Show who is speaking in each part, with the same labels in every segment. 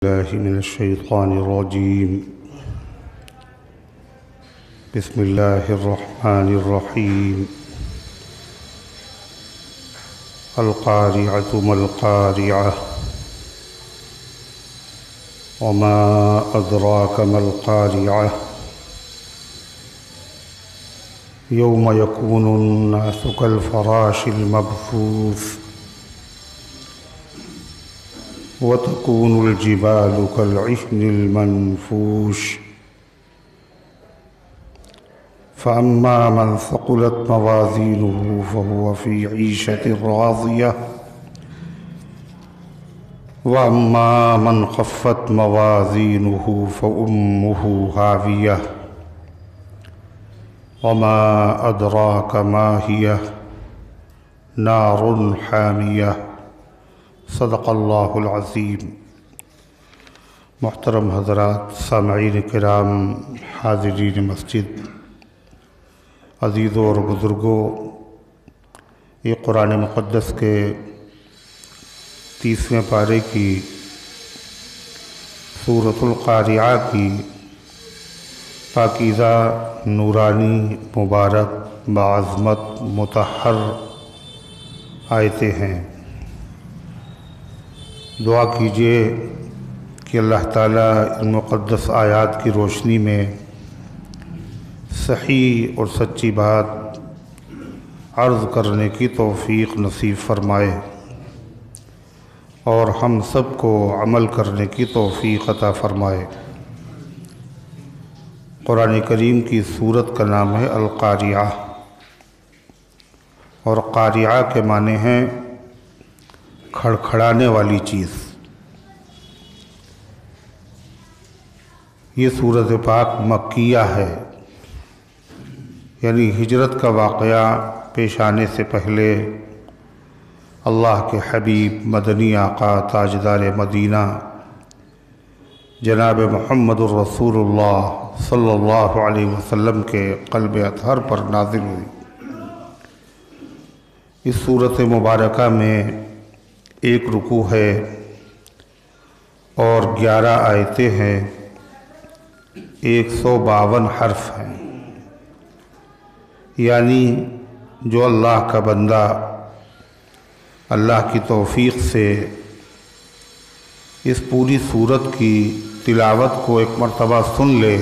Speaker 1: الله من الشيطان الرجيم. بسم الله الرحمن الرحيم. القارعة ما القارعة وما أدراك ما القارعة يوم يكون الناس كالفراش المبثوث وتكون الجبال كالعهن المنفوش فأما من ثقلت موازينه فهو في عيشة راضية وأما من خفت موازينه فأمه هاوية وما أدراك ما هي نار حامية. صدق اللہ العظیم. محترم حضرات، سامعین کرام، حاضرین مسجد، عزیزوں اور بزرگوں، یہ قرآن مقدس کے 30ویں پارے کی سورۃ القارعہ کی پاکیزہ، نورانی، مبارک، بعظمت، مطہر آیتیں ہیں. دعا کیجیے کہ اللہ تعالیٰ ان مقدس آیات کی روشنی میں صحیح اور سچی بات عرض کرنے کی توفیق نصیب فرمائے اور ہم سب کو عمل کرنے کی توفیق عطا فرمائے. قرآن کریم کی سورت کا نام ہے القارعہ، اور قارعہ کے معنی ہیں کھڑکھڑانے والی چیز. یہ سورۃ پاک مکیہ ہے، یعنی ہجرت کا واقعہ پیش آنے سے پہلے اللہ کے حبیب مدنی آقا تاجدار مدینہ جناب محمد الرسول اللہ صلی اللہ علیہ وسلم کے قلب اطہر پر نازل ہوئی. اس سورۃ مبارکہ میں 1 رکوع ہے اور 11 آیتیں ہیں، 152 حرف ہیں. یعنی جو اللہ کا بندہ اللہ کی توفیق سے اس پوری سورت کی تلاوت کو ایک مرتبہ سن لے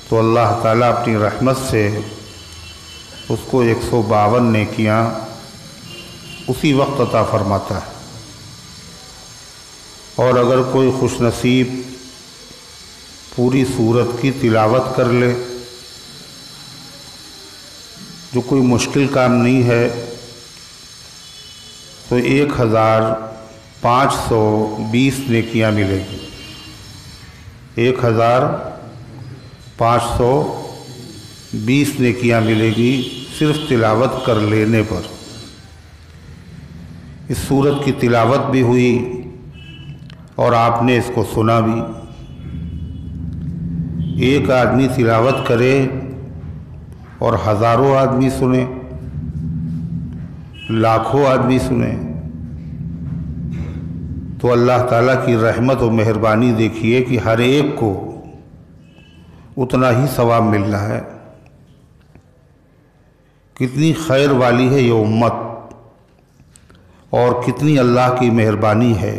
Speaker 1: تو اللہ تعالیٰ اپنی رحمت سے اس کو 152 نیکیاں اسی وقت عطا فرماتا ہے. اور اگر کوئی خوش نصیب پوری سورت کی تلاوت کر لے، جو کوئی مشکل کام نہیں ہے، تو 1520 نیکیاں ملے گی. 1520 نیکیاں ملے گی صرف تلاوت کر لینے پر. اس سورت کی تلاوت بھی ہوئی اور آپ نے اس کو سنا بھی. ایک آدمی تلاوت کرے اور ہزاروں آدمی سنیں، لاکھوں آدمی سنیں، تو اللہ تعالیٰ کی رحمت و مہربانی دیکھیے کہ ہر ایک کو اتنا ہی ثواب مل رہا ہے. کتنی خیر والی ہے یہ امت، اور کتنی اللہ کی مہربانی ہے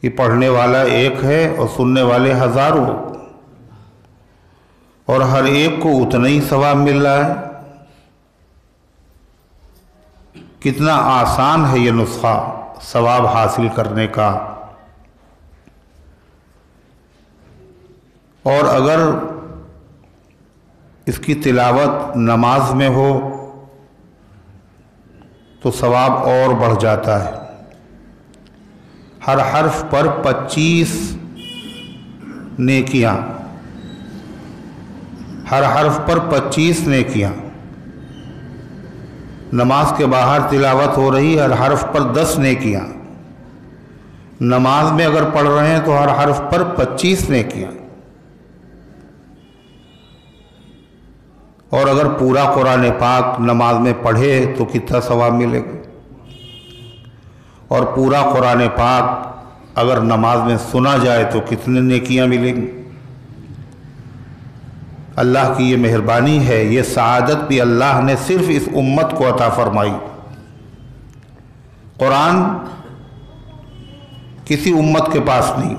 Speaker 1: کہ پڑھنے والا ایک ہے اور سننے والے ہزاروں، اور ہر ایک کو اتنا ہی ثواب مل رہا ہے. کتنا آسان ہے یہ نسخہ ثواب حاصل کرنے کا. اور اگر اس کی تلاوت نماز میں ہو تو ثواب اور بڑھ جاتا ہے. ہر حرف پر 25 نیکیاں، ہر حرف پر 25 نیکیاں. نماز کے باہر تلاوت ہو رہی، ہر حرف پر 10 نیکیاں. نماز میں اگر پڑھ رہے ہیں تو ہر حرف پر 25 نیکیاں. اور اگر پورا قرآن پاک نماز میں پڑھے تو کتنا ثواب ملے گا. اور پورا قرآن پاک اگر نماز میں سنا جائے تو کتنے نیکیاں ملیں گی۔ اللہ کی یہ مہربانی ہے، یہ سعادت بھی اللہ نے صرف اس امت کو عطا فرمائی۔ قرآن کسی امت کے پاس نہیں۔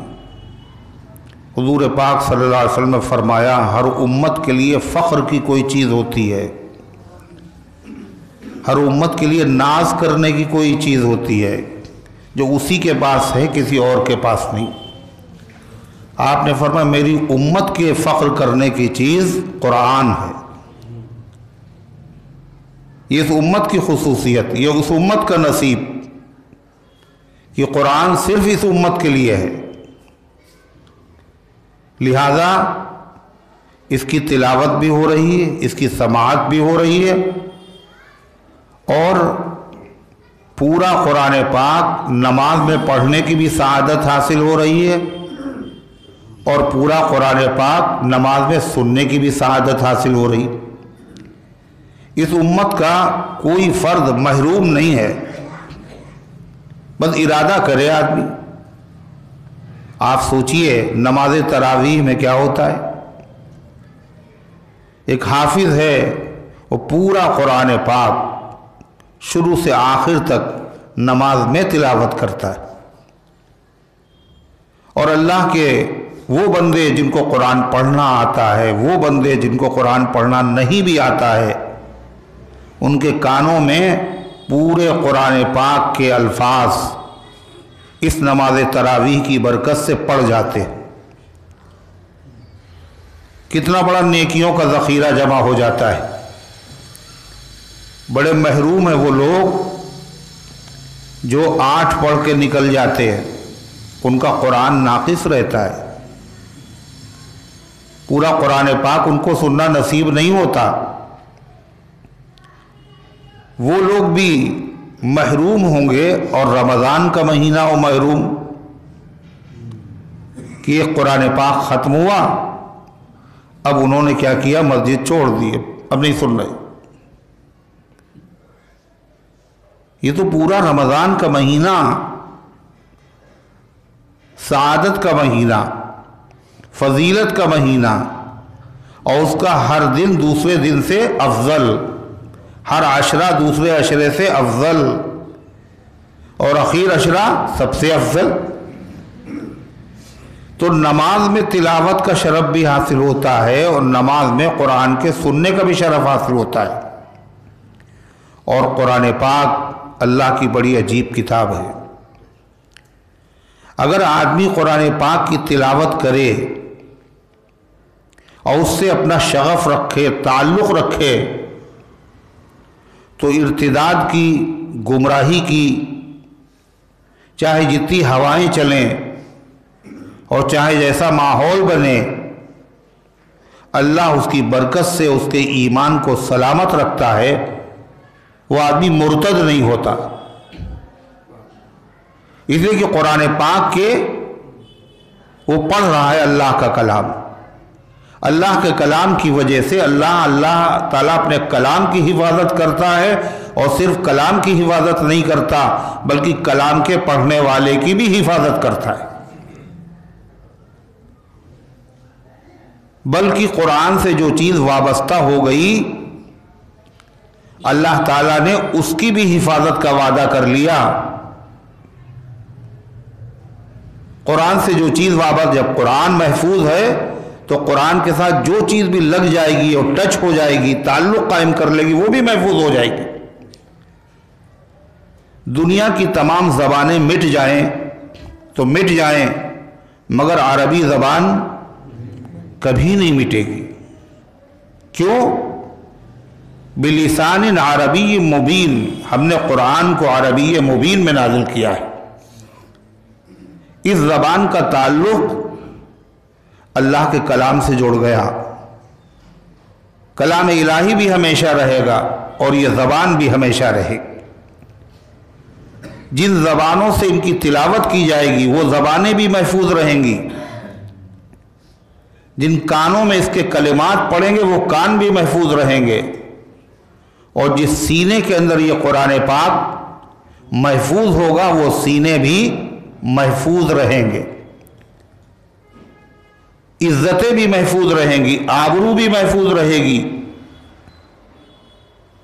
Speaker 1: حضور پاک صلی اللہ علیہ وسلم نے فرمایا ہر امت کے لیے فخر کی کوئی چیز ہوتی ہے، ہر امت کے لیے ناز کرنے کی کوئی چیز ہوتی ہے جو اسی کے پاس ہے، کسی اور کے پاس نہیں۔ آپ نے فرمایا میری امت کے فخر کرنے کی چیز قرآن ہے۔ یہ اس امت کی خصوصیت، یہ اس امت کا نصیب کہ قرآن صرف اس امت کے لیے ہے، لہذا اس کی تلاوت بھی ہو رہی ہے، اس کی سماعت بھی ہو رہی ہے، اور پورا قرآن پاک نماز میں پڑھنے کی بھی سعادت حاصل ہو رہی ہے، اور پورا قرآن پاک نماز میں سننے کی بھی سعادت حاصل ہو رہی۔ اس امت کا کوئی فرد محروم نہیں ہے، بس ارادہ کرے آدمی۔ آپ سوچئے نماز تراویح میں کیا ہوتا ہے، ایک حافظ ہے وہ پورا قرآن پاک شروع سے آخر تک نماز میں تلاوت کرتا ہے، اور اللہ کے وہ بندے جن کو قرآن پڑھنا آتا ہے، وہ بندے جن کو قرآن پڑھنا نہیں بھی آتا ہے، ان کے کانوں میں پورے قرآن پاک کے الفاظ اس نماز تراویح کی برکت سے پڑ جاتے ہیں۔ کتنا بڑا نیکیوں کا ذخیرہ جمع ہو جاتا ہے۔ بڑے محروم ہیں وہ لوگ جو 8 پڑھ کے نکل جاتے ہیں، ان کا قرآن ناقص رہتا ہے، پورا قرآن پاک ان کو سننا نصیب نہیں ہوتا۔ وہ لوگ بھی محروم ہوں گے، اور رمضان کا مہینہ ہو محروم کہ یہ قرآن پاک ختم ہوا، اب انہوں نے کیا کیا، مسجد چھوڑ دی، اب نہیں سن رہے۔ یہ تو پورا رمضان کا مہینہ سعادت کا مہینہ، فضیلت کا مہینہ، اور اس کا ہر دن دوسرے دن سے افضل، ہر عشرہ دوسرے عشرے سے افضل، اور اخیر عشرہ سب سے افضل۔ تو نماز میں تلاوت کا شرف بھی حاصل ہوتا ہے، اور نماز میں قرآن کے سننے کا بھی شرف حاصل ہوتا ہے۔ اور قرآن پاک اللہ کی بڑی عجیب کتاب ہے۔ اگر آدمی قرآن پاک کی تلاوت کرے اور اس سے اپنا شغف رکھے، تعلق رکھے، تو ارتداد کی، گمراہی کی، چاہے جتنی ہوائیں چلیں اور چاہے جیسا ماحول بنے، اللہ اس کی برکت سے اس کے ایمان کو سلامت رکھتا ہے، وہ آدمی مرتد نہیں ہوتا۔ اس لیے کہ قرآن پاک کے وہ پڑھ رہا ہے اللہ کا کلام، اللہ کے کلام کی وجہ سے اللہ تعالیٰ اپنے کلام کی حفاظت کرتا ہے، اور صرف کلام کی حفاظت نہیں کرتا بلکہ کلام کے پڑھنے والے کی بھی حفاظت کرتا ہے۔ بلکہ قرآن سے جو چیز وابستہ ہو گئی، اللہ تعالیٰ نے اس کی بھی حفاظت کا وعدہ کر لیا۔ قرآن سے جو چیز وابستہ، جب قرآن محفوظ ہے تو قرآن کے ساتھ جو چیز بھی لگ جائے گی اور ٹچ ہو جائے گی، تعلق قائم کر لے گی، وہ بھی محفوظ ہو جائے گی۔ دنیا کی تمام زبانیں مٹ جائیں تو مٹ جائیں، مگر عربی زبان کبھی نہیں مٹے گی۔ کیوں؟ بلسان عربی مبین، ہم نے قرآن کو عربی مبین میں نازل کیا ہے۔ اس زبان کا تعلق اللہ کے کلام سے جڑ گیا، کلام الہی بھی ہمیشہ رہے گا اور یہ زبان بھی ہمیشہ رہے گی۔ جن زبانوں سے ان کی تلاوت کی جائے گی وہ زبانیں بھی محفوظ رہیں گی، جن کانوں میں اس کے کلمات پڑھیں گے وہ کان بھی محفوظ رہیں گے، اور جس سینے کے اندر یہ قرآن پاک محفوظ ہوگا وہ سینے بھی محفوظ رہیں گے، عزتیں بھی محفوظ رہیں گی، آبرو بھی محفوظ رہے گی،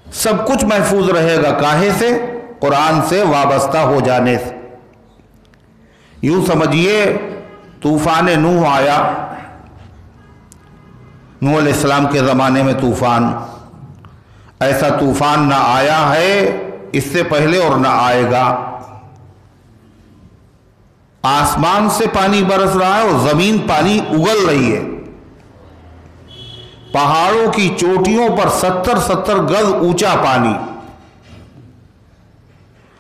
Speaker 1: سب کچھ محفوظ رہے گا۔ کاہے سے؟ قرآن سے وابستہ ہو جانے سے۔ یوں سمجھیے طوفان نوح آیا، نوح علیہ السلام کے زمانے میں طوفان، ایسا طوفان نہ آیا ہے اس سے پہلے اور نہ آئے گا۔ آسمان سے پانی برس رہا ہے اور زمین پانی اگل رہی ہے، پہاڑوں کی چوٹیوں پر 70 گز اونچا پانی،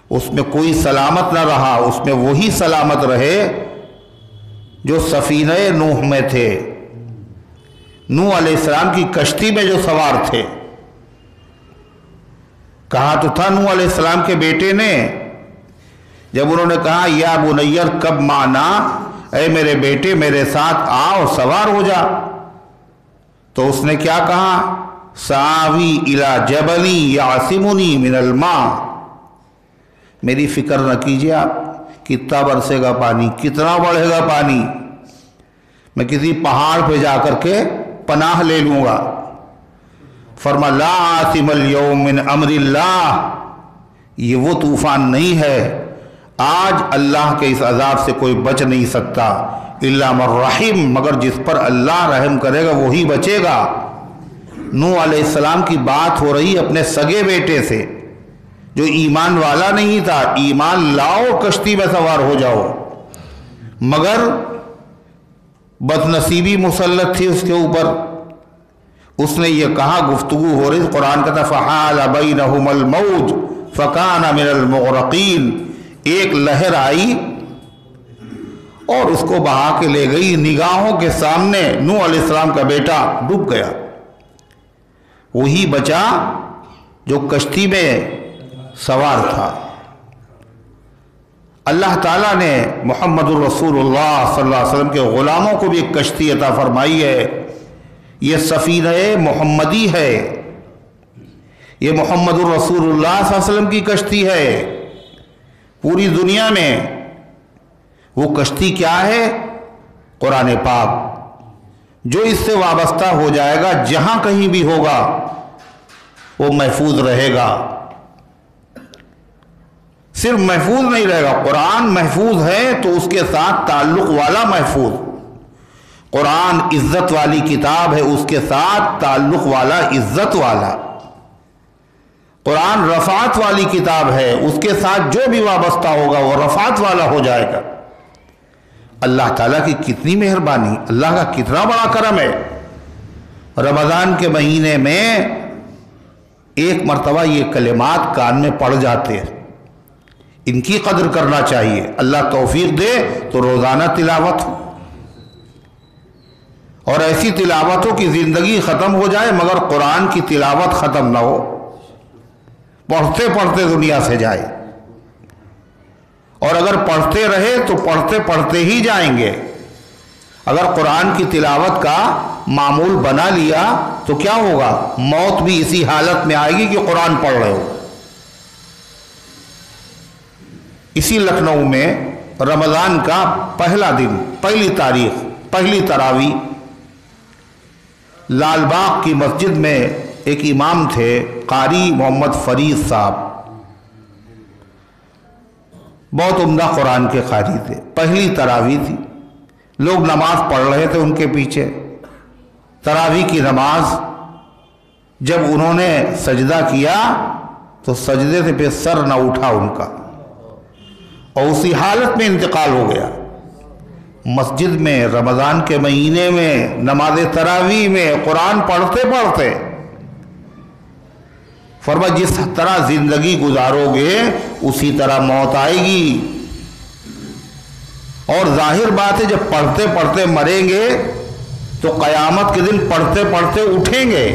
Speaker 1: اس میں کوئی سلامت نہ رہا، اس میں وہی سلامت رہے جو سفینہ نوح میں تھے، نوح علیہ السلام کی کشتی میں جو سوار تھے۔ کہا تو تھا نوح علیہ السلام کے بیٹے نے، جب انہوں نے کہا یا بنی ارکب معنا، اے میرے بیٹے میرے ساتھ آ اور سوار ہو جا، تو اس نے کیا کہا؟ سآوی الی جبل یعصمنی من الماء، میری فکر نہ کیجیے آپ کتنا برسے گا پانی، کتنا بڑھے گا پانی، میں کسی پہاڑ پہ جا کر کے پناہ لے لوں گا۔ فرما لا عاصم اليوم من امر اللہ، یہ وہ طوفان نہیں ہے، آج اللہ کے اس عذاب سے کوئی بچ نہیں سکتا، الا من رحم، مگر جس پر اللہ رحم کرے گا وہی بچے گا۔ نوح علیہ السلام کی بات ہو رہی اپنے سگے بیٹے سے جو ایمان والا نہیں تھا، ایمان لاؤ کشتی میں سوار ہو جاؤ، مگر بد نصیبی مسلط تھی اس کے اوپر۔ اس نے یہ کہا، گفتگو ہو رہی، قرآن کہتا فحال بینہم الموج فکان من المغرقین، ایک لہر آئی اور اس کو بہا کے لے گئی، نگاہوں کے سامنے نوح علیہ السلام کا بیٹا ڈوب گیا، وہی بچا جو کشتی میں سوار تھا۔ اللہ تعالیٰ نے محمد الرسول اللہ صلی اللہ علیہ وسلم کے غلاموں کو بھی ایک کشتی عطا فرمائی ہے، یہ سفینہ محمدی ہے، یہ محمد الرسول اللہ صلی اللہ علیہ وسلم کی کشتی ہے۔ پوری دنیا میں وہ کشتی کیا ہے؟ قرآن پاک، جو اس سے وابستہ ہو جائے گا جہاں کہیں بھی ہوگا وہ محفوظ رہے گا۔ صرف محفوظ نہیں رہے گا، قرآن محفوظ ہے تو اس کے ساتھ تعلق والا محفوظ، قرآن عزت والی کتاب ہے، اس کے ساتھ تعلق والا عزت والا، قرآن رفعت والی کتاب ہے، اس کے ساتھ جو بھی وابستہ ہوگا وہ رفعت والا ہو جائے گا۔ اللہ تعالیٰ کی کتنی مہربانی، اللہ کا کتنا بڑا کرم ہے۔ رمضان کے مہینے میں ایک مرتبہ یہ کلمات کان میں پڑ جاتے ہیں، ان کی قدر کرنا چاہیے۔ اللہ توفیق دے تو روزانہ تلاوت ہو، اور ایسی تلاوت ہو کہ زندگی ختم ہو جائے مگر قرآن کی تلاوت ختم نہ ہو، پڑھتے پڑھتے دنیا سے جائے، اور اگر پڑھتے رہے تو پڑھتے پڑھتے ہی جائیں گے۔ اگر قرآن کی تلاوت کا معمول بنا لیا تو کیا ہوگا؟ موت بھی اسی حالت میں آئے گی کہ قرآن پڑھ رہے ہو۔ اسی لکھنؤ میں رمضان کا پہلا دن، پہلی تاریخ، پہلی تراویح، لال باغ کی مسجد میں ایک امام تھے قاری محمد فرید صاحب، بہت عمدہ قرآن کے قاری تھے۔ پہلی تراویح تھی، لوگ نماز پڑھ رہے تھے ان کے پیچھے، تراویح کی نماز، جب انہوں نے سجدہ کیا تو سجدے سے پہ سر نہ اٹھا ان کا، اور اسی حالت میں انتقال ہو گیا۔ مسجد میں رمضان کے مہینے میں نماز تراویح میں قرآن پڑھتے پڑھتے، فرمایا جس طرح زندگی گزارو گے اسی طرح موت آئے گی، اور ظاہر بات ہے جب پڑھتے پڑھتے مریں گے تو قیامت کے دن پڑھتے پڑھتے اٹھیں گے۔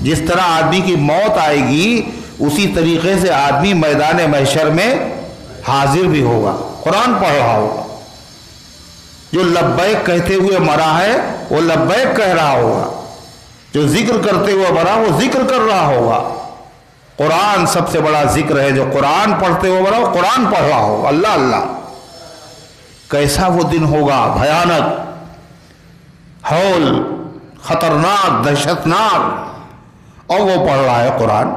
Speaker 1: جس طرح آدمی کی موت آئے گی اسی طریقے سے آدمی میدان محشر میں حاضر بھی ہوگا، قرآن پڑھ رہا ہوگا۔ جو لبیک کہتے ہوئے مرا ہے وہ لبیک کہہ رہا ہوگا، جو ذکر کرتے ہوئے مرا وہ ذکر کر رہا ہوگا۔ قرآن سب سے بڑا ذکر ہے. جو قرآن پڑھتے ہو بڑا قرآن پڑھ رہا ہو, اللہ اللہ. کیسا وہ دن ہوگا, بھیانک, ہول, خطرناک, دہشتناک, اور وہ پڑھ رہا ہے قرآن.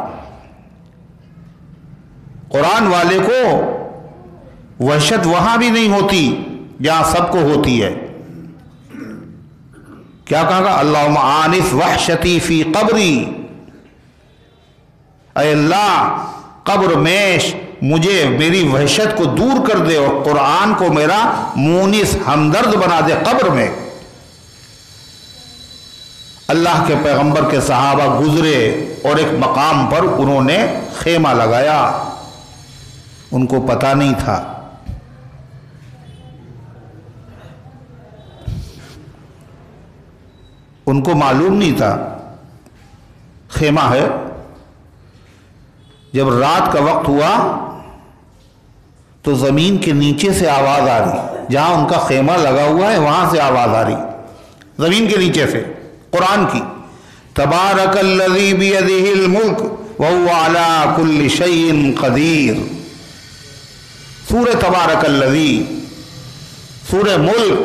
Speaker 1: قرآن والے کو وحشت وہاں بھی نہیں ہوتی جہاں سب کو ہوتی ہے. کیا کہا گا, اللہم آنس وحشتی فی قبری, اے اللہ قبر میں مجھے میری وحشت کو دور کر دے اور قرآن کو میرا مونس ہمدرد بنا دے قبر میں. اللہ کے پیغمبر کے صحابہ گزرے اور ایک مقام پر انہوں نے خیمہ لگایا. ان کو پتہ نہیں تھا, ان کو معلوم نہیں تھا خیمہ ہے. جب رات کا وقت ہوا تو زمین کے نیچے سے آواز آ رہی, جہاں ان کا خیمہ لگا ہوا ہے وہاں سے آواز آ رہی, زمین کے نیچے سے, قرآن کی. تبارک الذی بیدہ الملک وہو علی کل شیء قدیر. سورہ تبارک الذی, سورہ ملک,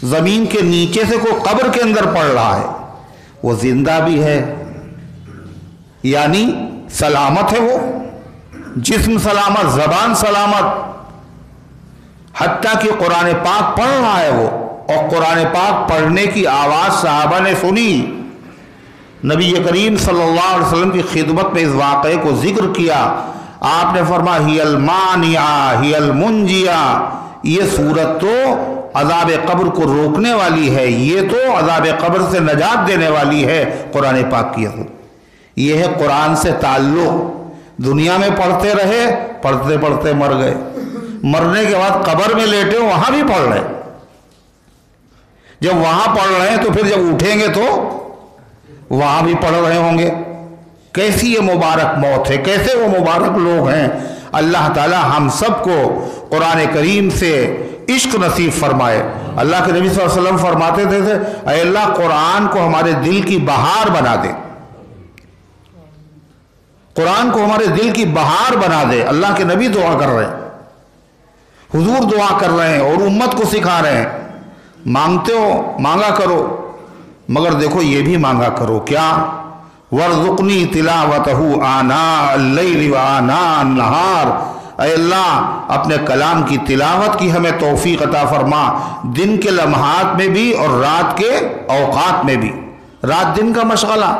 Speaker 1: زمین کے نیچے سے کوئی قبر کے اندر پڑھ رہا ہے, وہ زندہ بھی ہے, یعنی سلامت ہے, وہ جسم سلامت, زبان سلامت, حتیٰ کہ قرآن پاک پڑھ رہا ہے وہ. اور قرآن پاک پڑھنے کی آواز صحابہ نے سنی. نبی کریم صلی اللہ علیہ وسلم کی خدمت میں اس واقعے کو ذکر کیا. آپ نے فرمایا ہی المانعہ ہی المنجیہ, یہ سورت تو عذاب قبر کو روکنے والی ہے, یہ تو عذاب قبر سے نجات دینے والی ہے. قرآن پاک کی یہ ہے قرآن سے تعلق. دنیا میں پڑھتے رہے, پڑھتے پڑھتے مر گئے, مرنے کے بعد قبر میں لیٹے وہاں بھی پڑھ رہے. جب وہاں پڑھ رہے ہیں تو پھر جب اٹھیں گے تو وہاں بھی پڑھ رہے ہوں گے. کیسی یہ مبارک موت ہے, کیسے وہ مبارک لوگ ہیں. اللہ تعالی ہم سب کو قرآن کریم سے عشق نصیب فرمائے. اللہ کے نبی صلی اللہ علیہ وسلم فرماتے تھے اے اللہ قرآن کو ہمارے دل کی بہار بنا دے, قرآن کو ہمارے دل کی بہار بنا دے. اللہ کے نبی دعا کر رہے ہیں, حضور دعا کر رہے ہیں اور امت کو سکھا رہے ہیں. مانگتے ہو مانگا کرو, مگر دیکھو یہ بھی مانگا کرو کیا, وَارْزُقْنِي تِلَاوَتَهُ آنَاءَ اللَّيْلِ وَآنَاءَ النَّهَارِ. اے اللہ اپنے کلام کی تلاوت کی ہمیں توفیق عطا فرما, دن کے لمحات میں بھی اور رات کے اوقات میں بھی. رات دن کا مشغلہ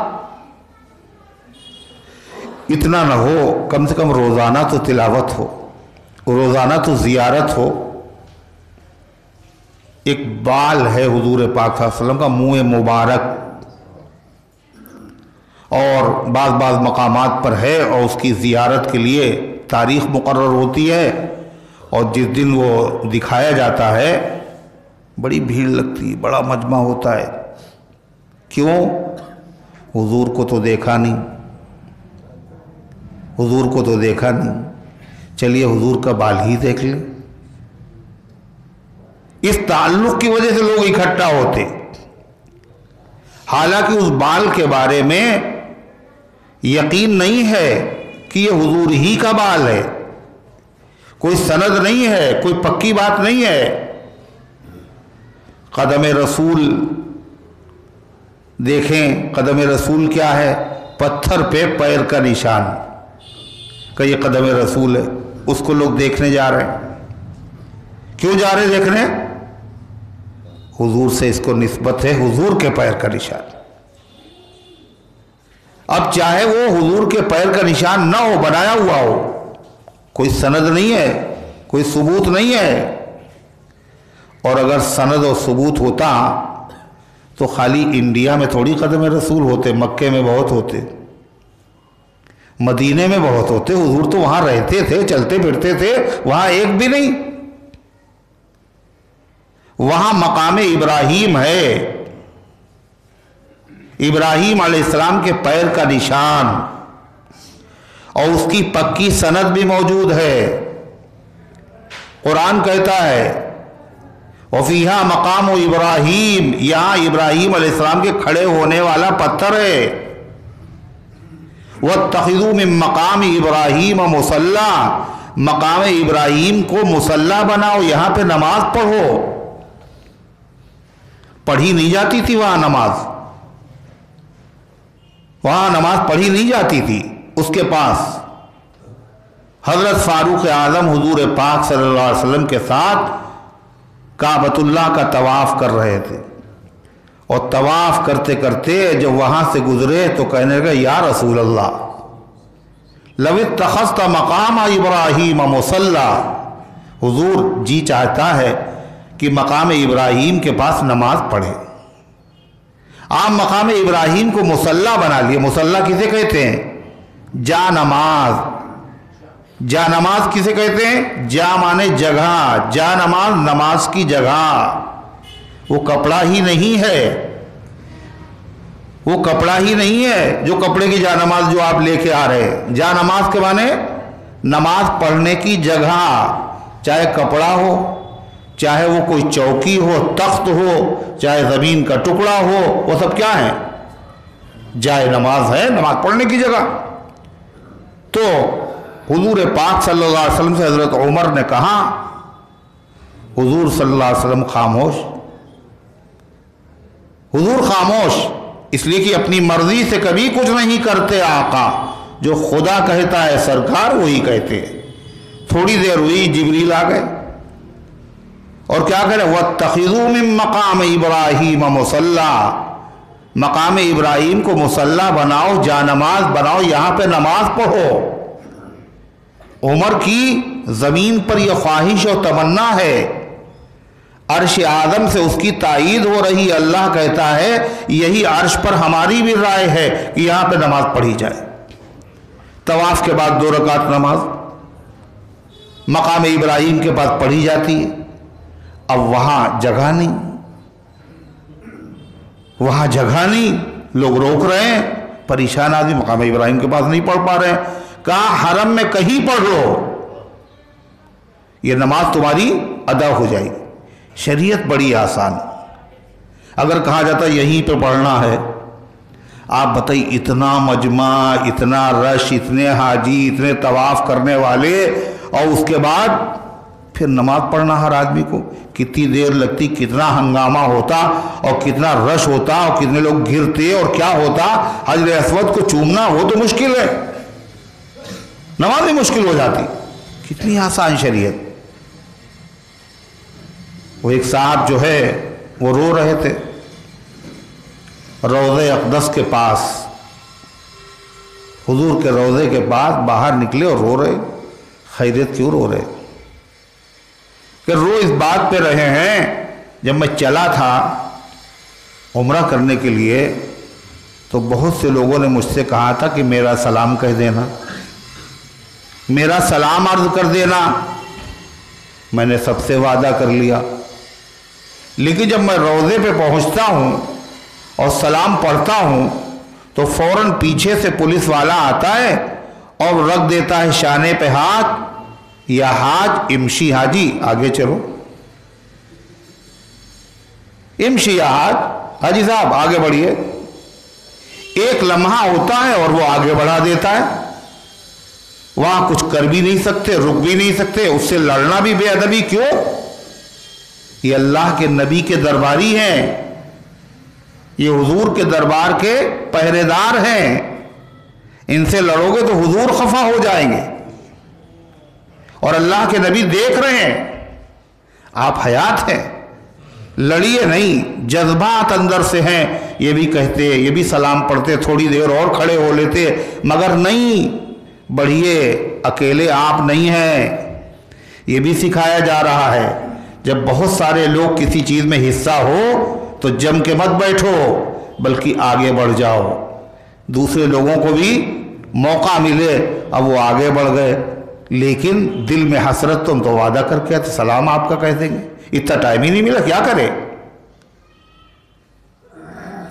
Speaker 1: اتنا نہ ہو, کم سے کم روزانہ تو تلاوت ہو, روزانہ تو زیارت ہو. ایک بال ہے حضور پاک صلی اللہ علیہ وسلم کا, منہ مبارک, اور بعض مقامات پر ہے اور اس کی زیارت کے لیے تاریخ مقرر ہوتی ہے, اور جس دن وہ دکھایا جاتا ہے بڑی بھیڑ لگتی ہے, بڑا مجمع ہوتا ہے. کیوں؟ حضور کو تو دیکھا نہیں, حضور کو تو دیکھا نہیں, چلیے حضور کا بال ہی دیکھ لیں. اس تعلق کی وجہ سے لوگ اکٹھا ہوتے, حالانکہ اس بال کے بارے میں یقین نہیں ہے کہ یہ حضور ہی کا بال ہے, کوئی سند نہیں ہے, کوئی پکی بات نہیں ہے. قدم رسول دیکھیں, قدم رسول کیا ہے, پتھر پہ پیر کا نشان, کہ یہ قدم رسول ہے. اس کو لوگ دیکھنے جا رہے ہیں. کیوں جا رہے دیکھنے؟ حضور سے اس کو نسبت ہے, حضور کے پیر کا نشان. اب چاہے وہ حضور کے پیر کا نشان نہ ہو, بنایا ہوا ہو, کوئی سند نہیں ہے, کوئی ثبوت نہیں ہے. اور اگر سند و ثبوت ہوتا تو خالی انڈیا میں تھوڑی قدم رسول ہوتے, مکے میں بہت ہوتے, مدینے میں بہت ہوتے. حضور تو وہاں رہتے تھے, چلتے پھرتے تھے, وہاں ایک بھی نہیں. وہاں مقام ابراہیم ہے, ابراہیم علیہ السلام کے پیر کا نشان, اور اس کی پکی سند بھی موجود ہے. قرآن کہتا ہے وَفِيهَا مَقَامُ ابراہیم, یہاں ابراہیم علیہ السلام کے کھڑے ہونے والا پتھر ہے. وَاتَّخِذُوا مِن مَقَامِ إِبْرَاهِيمَ مُصَلًّى، مقام ابراہیم کو مصلی بناؤ، یہاں پہ نماز پڑھو۔ پڑھی نہیں جاتی تھی وہاں نماز پڑھی نہیں جاتی تھی اس کے پاس۔ حضرت فاروق اعظم حضور پاک صلی اللہ علیہ وسلم کے ساتھ کعبۃ اللہ کا طواف کر رہے تھے، اور طواف کرتے کرتے جب وہاں سے گزرے تو کہنے لگے یا رسول اللہ لو اتخذت مقام ابراہیم مصلی، حضور جی چاہتا ہے کہ مقام ابراہیم کے پاس نماز پڑھے۔ آپ مقام ابراہیم کو مصلی بنا لیے۔ مصلی کسے کہتے ہیں؟ جا نماز۔ جا نماز کسے کہتے ہیں؟ جا مانے جگہ، جا نماز نماز کی جگہ، وہ کپڑا ہی نہیں ہے، وہ کپڑا ہی نہیں ہے جو کپڑے کی جا نماز جو آپ لے کے آ رہے ہیں۔ جا نماز کے معنی نماز پڑھنے کی جگہ، چاہے کپڑا ہو، چاہے وہ کوئی چوکی ہو، تخت ہو، چاہے زمین کا ٹکڑا ہو، وہ سب کیا ہے؟ جائے نماز ہے، نماز پڑھنے کی جگہ۔ تو حضور پاک صلی اللہ علیہ وسلم سے حضرت عمر نے کہا، حضور صلی اللہ علیہ وسلم خاموش، حضور خاموش، اس لیے کہ اپنی مرضی سے کبھی کچھ نہیں کرتے آقا، جو خدا کہتا ہے سرکار وہی کہتے ہیں۔ تھوڑی دیر ہوئی جبریل آ گئے اور کیا کہہ رہے؟ وَاتَّخِذُوا مِن مَقَامِ إِبْرَاهِيمَ مُصَلًّى، مقام ابراہیم کو مصلی بناؤ، جا نماز بناؤ، یہاں پہ نماز پڑھو۔ عمر کی زمین پر یہ خواہش اور تمنا ہے، عرش اعظم سے اس کی تائید ہو رہی ہے۔ اللہ کہتا ہے یہی عرش پر ہماری بھی رائے ہے کہ یہاں پہ نماز پڑھی جائے۔ طواف کے بعد 2 رکعت نماز مقام ابراہیم کے پاس پڑھی جاتی ہے۔ اب وہاں جگہ نہیں، وہاں جگہ نہیں، لوگ روک رہے ہیں، پریشان آدمی مقام ابراہیم کے پاس نہیں پڑھ پا رہے ہیں۔ کہا حرم میں کہیں پڑھ لو، یہ نماز تمہاری ادا ہو جائے گی۔ شریعت بڑی آسان، اگر کہا جاتا یہیں پہ پڑھنا ہے، آپ بتائیے اتنا مجمع، اتنا رش، اتنے حاجی، اتنے طواف کرنے والے، اور اس کے بعد پھر نماز پڑھنا ہر آدمی کو کتنی دیر لگتی، کتنا ہنگامہ ہوتا اور کتنا رش ہوتا اور کتنے لوگ گرتے اور کیا ہوتا۔ حجر اسود کو چومنا وہ تو مشکل ہے، نماز ہی مشکل ہو جاتی۔ کتنی آسان شریعت۔ وہ ایک صاحب جو ہے وہ رو رہے تھے روضہ اقدس کے پاس، حضور کے روضے کے پاس باہر نکلے اور رو رہے۔ خیریت کیوں رو رہے؟ کہ رو اس بات پہ رہے ہیں، جب میں چلا تھا عمرہ کرنے کے لیے تو بہت سے لوگوں نے مجھ سے کہا تھا کہ میرا سلام کہہ دینا، میرا سلام عرض کر دینا۔ میں نے سب سے وعدہ کر لیا، لیکن جب میں روضے پہ پہنچتا ہوں اور سلام پڑھتا ہوں تو فوراً پیچھے سے پولیس والا آتا ہے اور رکھ دیتا ہے شانے پہ ہاتھ، یا حاج امشی حاجی آگے چلو، امشی یا حاج حاجی صاحب آگے بڑھیے۔ ایک لمحہ ہوتا ہے اور وہ آگے بڑھا دیتا ہے، وہاں کچھ کر بھی نہیں سکتے، رک بھی نہیں سکتے، اس سے لڑنا بھی بے ادبی۔ کیوں؟ یہ اللہ کے نبی کے درباری ہیں، یہ حضور کے دربار کے پہرے دار ہیں، ان سے لڑو گے تو حضور خفا ہو جائیں گے، اور اللہ کے نبی دیکھ رہے ہیں، آپ حیات ہیں، لڑیے نہیں۔ جذبات اندر سے ہیں، یہ بھی کہتے، یہ بھی سلام پڑھتے، تھوڑی دیر اور کھڑے ہو لیتے، مگر نہیں، بڑھیے، اکیلے آپ نہیں ہیں۔ یہ بھی سکھایا جا رہا ہے، جب بہت سارے لوگ کسی چیز میں حصہ ہو تو جم کے مت بیٹھو، بلکہ آگے بڑھ جاؤ، دوسرے لوگوں کو بھی موقع ملے۔ اب وہ آگے بڑھ گئے، لیکن دل میں حسرت، تم تو وعدہ کر کے سلام آپ کا کہہ دیں گے، اتنا ٹائم ہی نہیں ملا، کیا کرے؟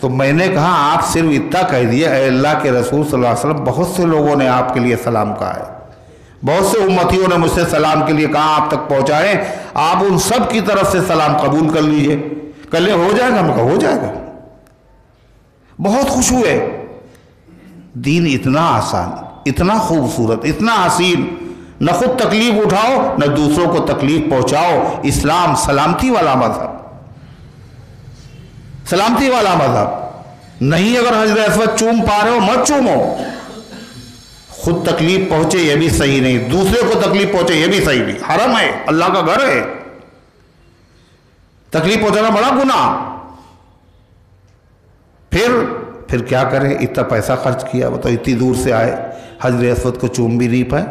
Speaker 1: تو میں نے کہا آپ صرف اتنا کہہ دیا، اے اللہ کے رسول صلی اللہ علیہ وسلم، بہت سے لوگوں نے آپ کے لیے سلام کہا ہے، بہت سے امتیوں نے مجھ سے سلام کے لیے کہا آپ تک پہنچائیں، آپ ان سب کی طرف سے سلام قبول کر لیجئے، کل ہو جائے گا؟ میں کہا ہو جائے گا۔ بہت خوش ہوئے، دین اتنا آسان، اتنا خوبصورت، اتنا حسین، نہ خود تکلیف اٹھاؤ نہ دوسروں کو تکلیف پہنچاؤ۔ اسلام سلامتی والا مذہب، سلامتی والا مذہب نہیں۔ اگر حجر اسود چوم پا رہے ہو مت چومو، خود تکلیف پہنچے یہ بھی صحیح نہیں، دوسرے کو تکلیف پہنچے یہ بھی صحیح نہیں۔ حرم ہے، اللہ کا گھر ہے، تکلیف پہنچانا بڑا گناہ۔ پھر کیا کریں؟ اتنا پیسہ خرچ کیا، بتاؤ اتنی دور سے آئے، حجر اسود کو چوم بھی نہیں پائے۔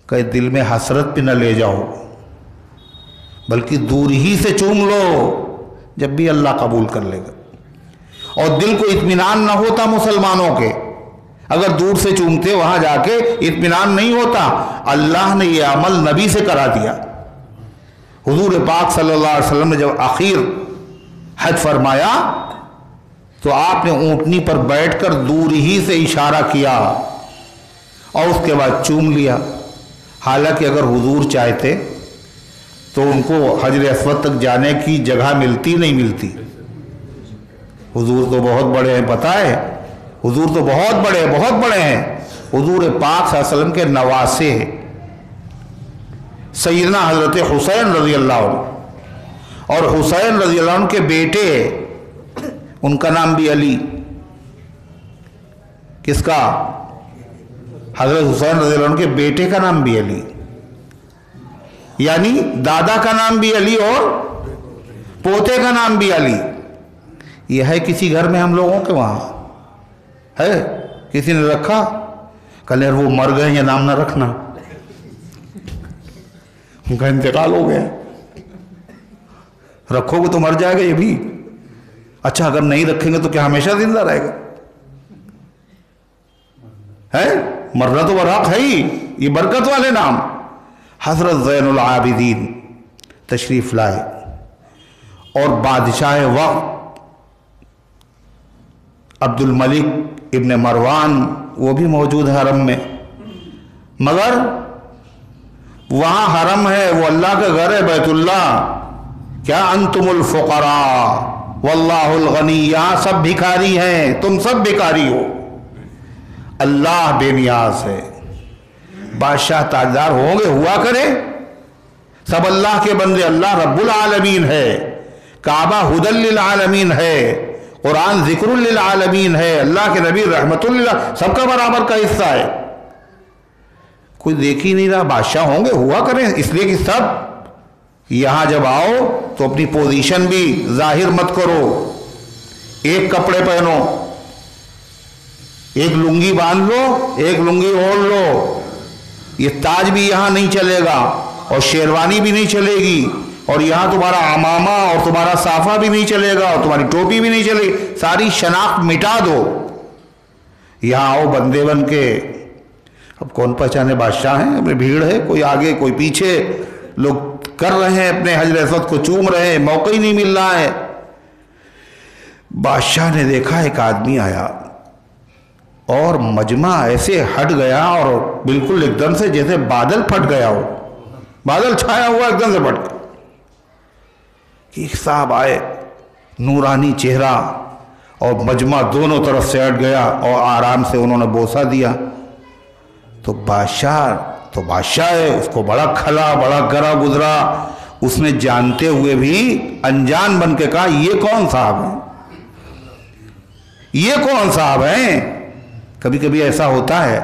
Speaker 1: کہ دل میں حسرت بھی نہ لے جاؤ، بلکہ دور ہی سے چوم لو، جب بھی اللہ قبول کر لے گا۔ اور دل کو اطمینان نہ ہوتا مسلمانوں کے، اگر دور سے چومتے وہاں جا کے اطمینان نہیں ہوتا۔ اللہ نے یہ عمل نبی سے کرا دیا۔ حضور پاک صلی اللہ علیہ وسلم نے جب آخر حج فرمایا تو آپ نے اونٹنی پر بیٹھ کر دور ہی سے اشارہ کیا اور اس کے بعد چوم لیا۔ حالانکہ اگر حضور چاہتے تو ان کو حجر اسود تک جانے کی جگہ ملتی نہیں ملتی۔ حضور تو بہت بڑے ہیں، پتہ ہے، حضور تو بہت بڑے ہیں۔ حضور پاک صلی اللہ علیہ وسلم کے نواسے سیدنا حضرت حسین رضی اللہ عنہ، اور حسین رضی اللہ عنہ کے بیٹے، ان کا نام بھی علی۔ کس کا؟ حضرت حسین رضی اللہ عنہ کے بیٹے کا نام بھی علی، یعنی دادا کا نام بھی علی اور پوتے کا نام بھی علی۔ یہ ہے کسی گھر میں ہم لوگوں کے وہاں ہے؟ کسی نے رکھا؟ کل یار وہ مر گئے، یہ نام نہ رکھنا، ان کا انتقال ہو گیا، رکھو گے تو مر جائے گا یہ بھی۔ اچھا اگر نہیں رکھیں گے تو کیا ہمیشہ زندہ رہے گا؟ ہے مرنا تو برحق ہے ہی، یہ برکت والے نام۔ حضرت زین العابدین تشریف لائے اور بادشاہ وقت عبد الملک ابن مروان وہ بھی موجود ہے حرم میں، مگر وہاں حرم ہے، وہ اللہ کا گھر ہے، بیت اللہ۔ کیا انتم الفقراء واللہ الغنی، یہاں سب بھکاری ہیں، تم سب بھکاری ہو، اللہ بے نیاز ہے۔ بادشاہ تاجدار ہوں گے، ہوا کرے، سب اللہ کے بندے، اللہ رب العالمین ہے، کعبہ ہدی للعالمین ہے، قرآن ذکر للعالمین ہے، اللہ کے نبی رحمت للہ، سب کا برابر کا حصہ ہے۔ کوئی دیکھ ہی نہیں رہا، بادشاہ ہوں گے، ہوا کریں، اس لیے کہ سب یہاں جب آؤ تو اپنی پوزیشن بھی ظاہر مت کرو، ایک کپڑے پہنو، ایک لنگی باندھ لو، ایک لنگی اوڑھ لو۔ یہ تاج بھی یہاں نہیں چلے گا اور شیروانی بھی نہیں چلے گی، اور یہاں تمہارا عمامہ اور تمہارا صافہ بھی نہیں چلے گا اور تمہاری ٹوپی بھی نہیں چلے گی، ساری شناخت مٹا دو۔ یہاں آؤ بندے بن کے، اب کون پہچانے، بادشاہ ہیں، اپنی بھیڑ ہے، کوئی آگے کوئی پیچھے، لوگ کر رہے ہیں اپنے حجر اسود کو چوم رہے ہیں، موقع ہی نہیں مل رہا ہے۔ بادشاہ نے دیکھا ایک آدمی آیا اور مجمع ایسے ہٹ گیا اور بالکل ایک دم سے جیسے بادل پھٹ گیا ہو، بادل چھایا ہوا ایک دم سے پھٹ گیا۔ ایک صاحب آئے، نورانی چہرہ، اور مجمع دونوں طرف سے ہٹ گیا اور آرام سے انہوں نے بوسہ دیا۔ تو بادشاہ ہے، اس کو بڑا کھلا، بڑا گرا گزرا، اس نے جانتے ہوئے بھی انجان بن کے کہا یہ کون صاحب ہیں، یہ کون صاحب ہیں؟ کبھی کبھی ایسا ہوتا ہے،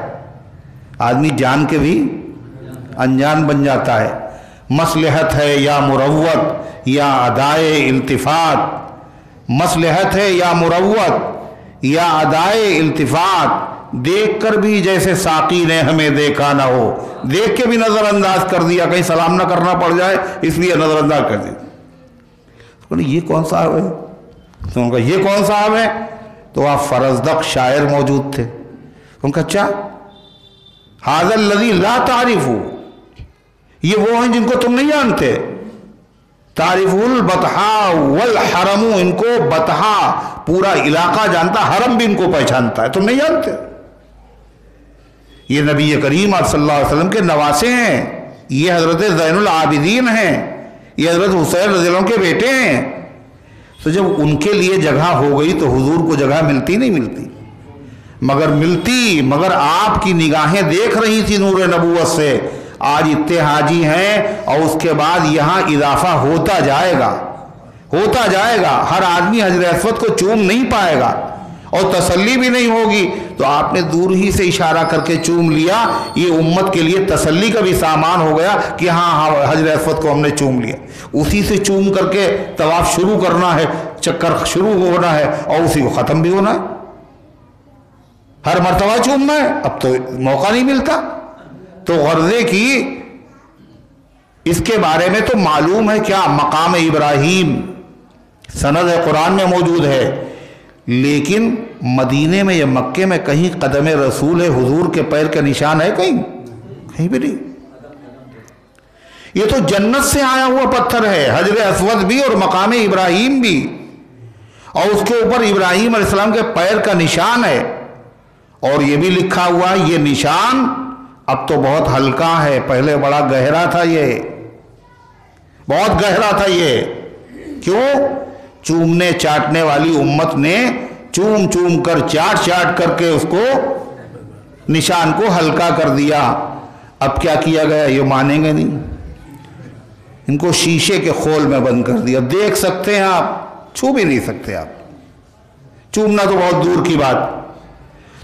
Speaker 1: آدمی جان کے بھی انجان بن جاتا ہے۔ مصلحت ہے یا مروت یا ادائے التفات، مصلحت ہے یا مروت یا ادائے التفات، دیکھ کر بھی جیسے ساقی نے ہمیں دیکھا نہ ہو، دیکھ کے بھی نظر انداز کر دیا، کہیں سلام نہ کرنا پڑ جائے اس لیے نظر انداز کر دیا۔ یہ کون صاحب ہے؟ تو ان کا یہ کون صاحب ہے؟ تو آپ فرزدق شاعر موجود تھے، ان کا اچھا ھذا الذی لا تعرفوا، یہ وہ ہیں جن کو تم نہیں جانتے، تعرف البطحاء والحرم، ان کو بطحا پورا علاقہ جانتا، حرم بھی ان کو پہچانتا ہے، تم نہیں جانتے۔ یہ نبی کریم صلی اللہ علیہ وسلم کے نواسے ہیں، یہ حضرت زین العابدین ہیں، یہ حضرت حسین رضی اللہ عنہ کے بیٹے ہیں۔ تو جب ان کے لیے جگہ ہو گئی تو حضور کو جگہ ملتی نہیں ملتی؟ مگر ملتی، مگر آپ کی نگاہیں دیکھ رہی تھی نور نبوت سے. آج اتنے حاجی ہیں اور اس کے بعد یہاں اضافہ ہوتا جائے گا، ہوتا جائے گا. ہر آدمی حجر اسود کو چوم نہیں پائے گا اور تسلی بھی نہیں ہوگی. تو آپ نے دور ہی سے اشارہ کر کے چوم لیا. یہ امت کے لیے تسلی کا بھی سامان ہو گیا کہ ہاں حجر اسود کو ہم نے چوم لیا. اسی سے چوم کر کے طواف شروع کرنا ہے، چکر شروع ہونا ہے اور اسی کو ختم بھی ہونا ہے. ہر مرتبہ چومنا ہے، اب تو موقع نہیں ملتا. تو غرضے کی اس کے بارے میں تو معلوم ہے کیا مقام ابراہیم سند قرآن میں موجود ہے، لیکن مدینے میں یا مکے میں کہیں قدم رسول حضور کے پیر کا نشان ہے؟ کہیں بھی نہیں. یہ تو جنت سے آیا ہوا پتھر ہے، حجر اسود بھی اور مقام ابراہیم بھی، اور اس کے اوپر ابراہیم علیہ السلام کے پیر کا نشان ہے. اور یہ بھی لکھا ہوا ہے یہ نشان اب تو بہت ہلکا ہے، پہلے بڑا گہرا تھا، یہ بہت گہرا تھا. یہ کیوں؟ چومنے چاٹنے والی امت نے چوم چوم کر چاٹ چاٹ کر کے اس کو نشان کو ہلکا کر دیا. اب کیا کیا گیا؟ یہ مانیں گے نہیں، ان کو شیشے کے خول میں بند کر دیا. دیکھ سکتے ہیں آپ، چھو بھی نہیں سکتے آپ، چومنا تو بہت دور کی بات.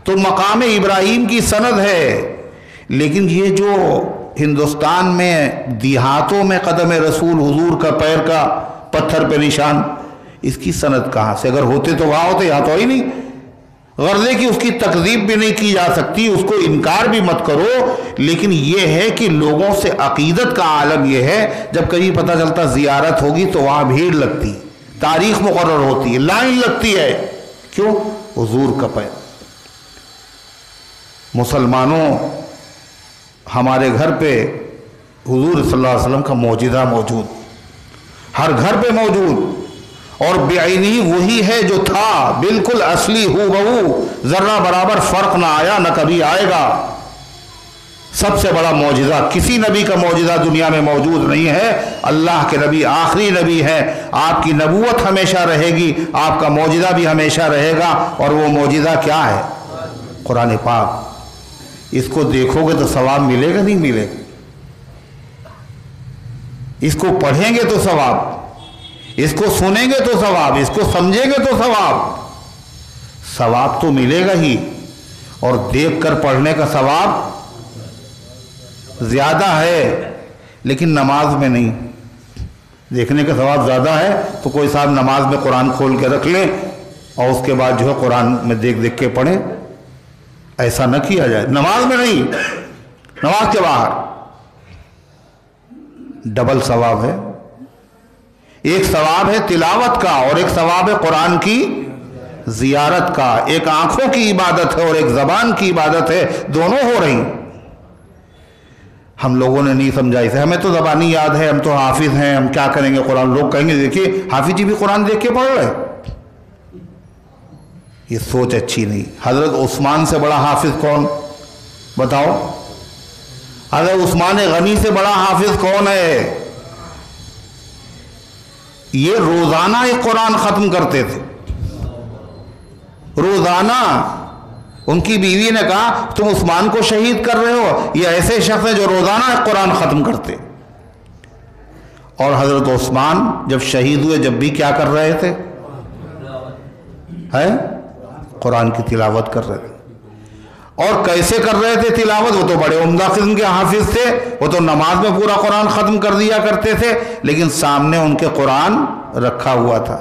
Speaker 1: تو مقام ابراہیم کی سند ہے، لیکن یہ جو ہندوستان میں دیہاتوں میں قدم رسول حضور کا پیر کا پتھر پہ نشان، اس کی سند کہاں سے؟ اگر ہوتے تو وہاں ہوتے، یہاں تو ہی نہیں. غرضے کی اس کی تکذیب بھی نہیں کی جا سکتی، اس کو انکار بھی مت کرو. لیکن یہ ہے کہ لوگوں سے عقیدت کا عالم یہ ہے، جب کہیں پتہ چلتا زیارت ہوگی تو وہاں بھیڑ لگتی، تاریخ مقرر ہوتی ہے، لائن لگتی ہے. کیوں؟ حضور کا پیر. مسلمانوں، ہمارے گھر پہ حضور صلی اللہ علیہ وسلم کا معجزہ موجود، ہر گھر پہ موجود، اور بعینی وہی ہے جو تھا، بالکل اصلی ہو بہو، ذرہ برابر فرق نہ آیا نہ کبھی آئے گا. سب سے بڑا معجزہ، کسی نبی کا معجزہ دنیا میں موجود نہیں ہے. اللہ کے نبی آخری نبی ہے، آپ کی نبوت ہمیشہ رہے گی، آپ کا معجزہ بھی ہمیشہ رہے گا. اور وہ معجزہ کیا ہے؟ قرآن پاک. اس کو دیکھو گے تو ثواب ملے گا نہیں ملے گا؟ اس کو پڑھیں گے تو ثواب، اس کو سنیں گے تو ثواب، اس کو سمجھیں گے تو ثواب. ثواب تو ملے گا ہی، اور دیکھ کر پڑھنے کا ثواب زیادہ ہے، لیکن نماز میں نہیں. دیکھنے کا ثواب زیادہ ہے تو کوئی صاحب نماز میں قرآن کھول کے رکھ لیں اور اس کے بعد جو ہے قرآن میں دیکھ دیکھ کے پڑھیں. ایسا نہ کیا جائے. نماز میں نہیں، نماز کے باہر ڈبل ثواب ہے. ایک ثواب ہے تلاوت کا اور ایک ثواب ہے قرآن کی زیارت کا. ایک آنکھوں کی عبادت ہے اور ایک زبان کی عبادت ہے، دونوں ہو رہی. ہم لوگوں نے نہیں سمجھا اسے. ہمیں تو زبانی یاد ہے، ہم تو حافظ ہیں، ہم کیا کریں گے قرآن. لوگ کہیں گے دیکھیے حافظ جی بھی قرآن دیکھ کے پڑھ رہے. یہ سوچ اچھی نہیں. حضرت عثمان سے بڑا حافظ کون؟ بتاؤ. حضرت عثمان غنی سے بڑا حافظ کون ہے؟ یہ روزانہ ایک قرآن ختم کرتے تھے، روزانہ. ان کی بیوی نے کہا تم عثمان کو شہید کر رہے ہو، یہ ایسے شخص ہیں جو روزانہ ایک قرآن ختم کرتے. اور حضرت عثمان جب شہید ہوئے جب بھی کیا کر رہے تھے؟ قرآن کی تلاوت کر رہے تھے. اور کیسے کر رہے تھے تلاوت؟ وہ تو بڑے عمدہ قسم کے حافظ تھے، وہ تو نماز میں پورا قرآن ختم کر دیا کرتے تھے، لیکن سامنے ان کے قرآن رکھا ہوا تھا.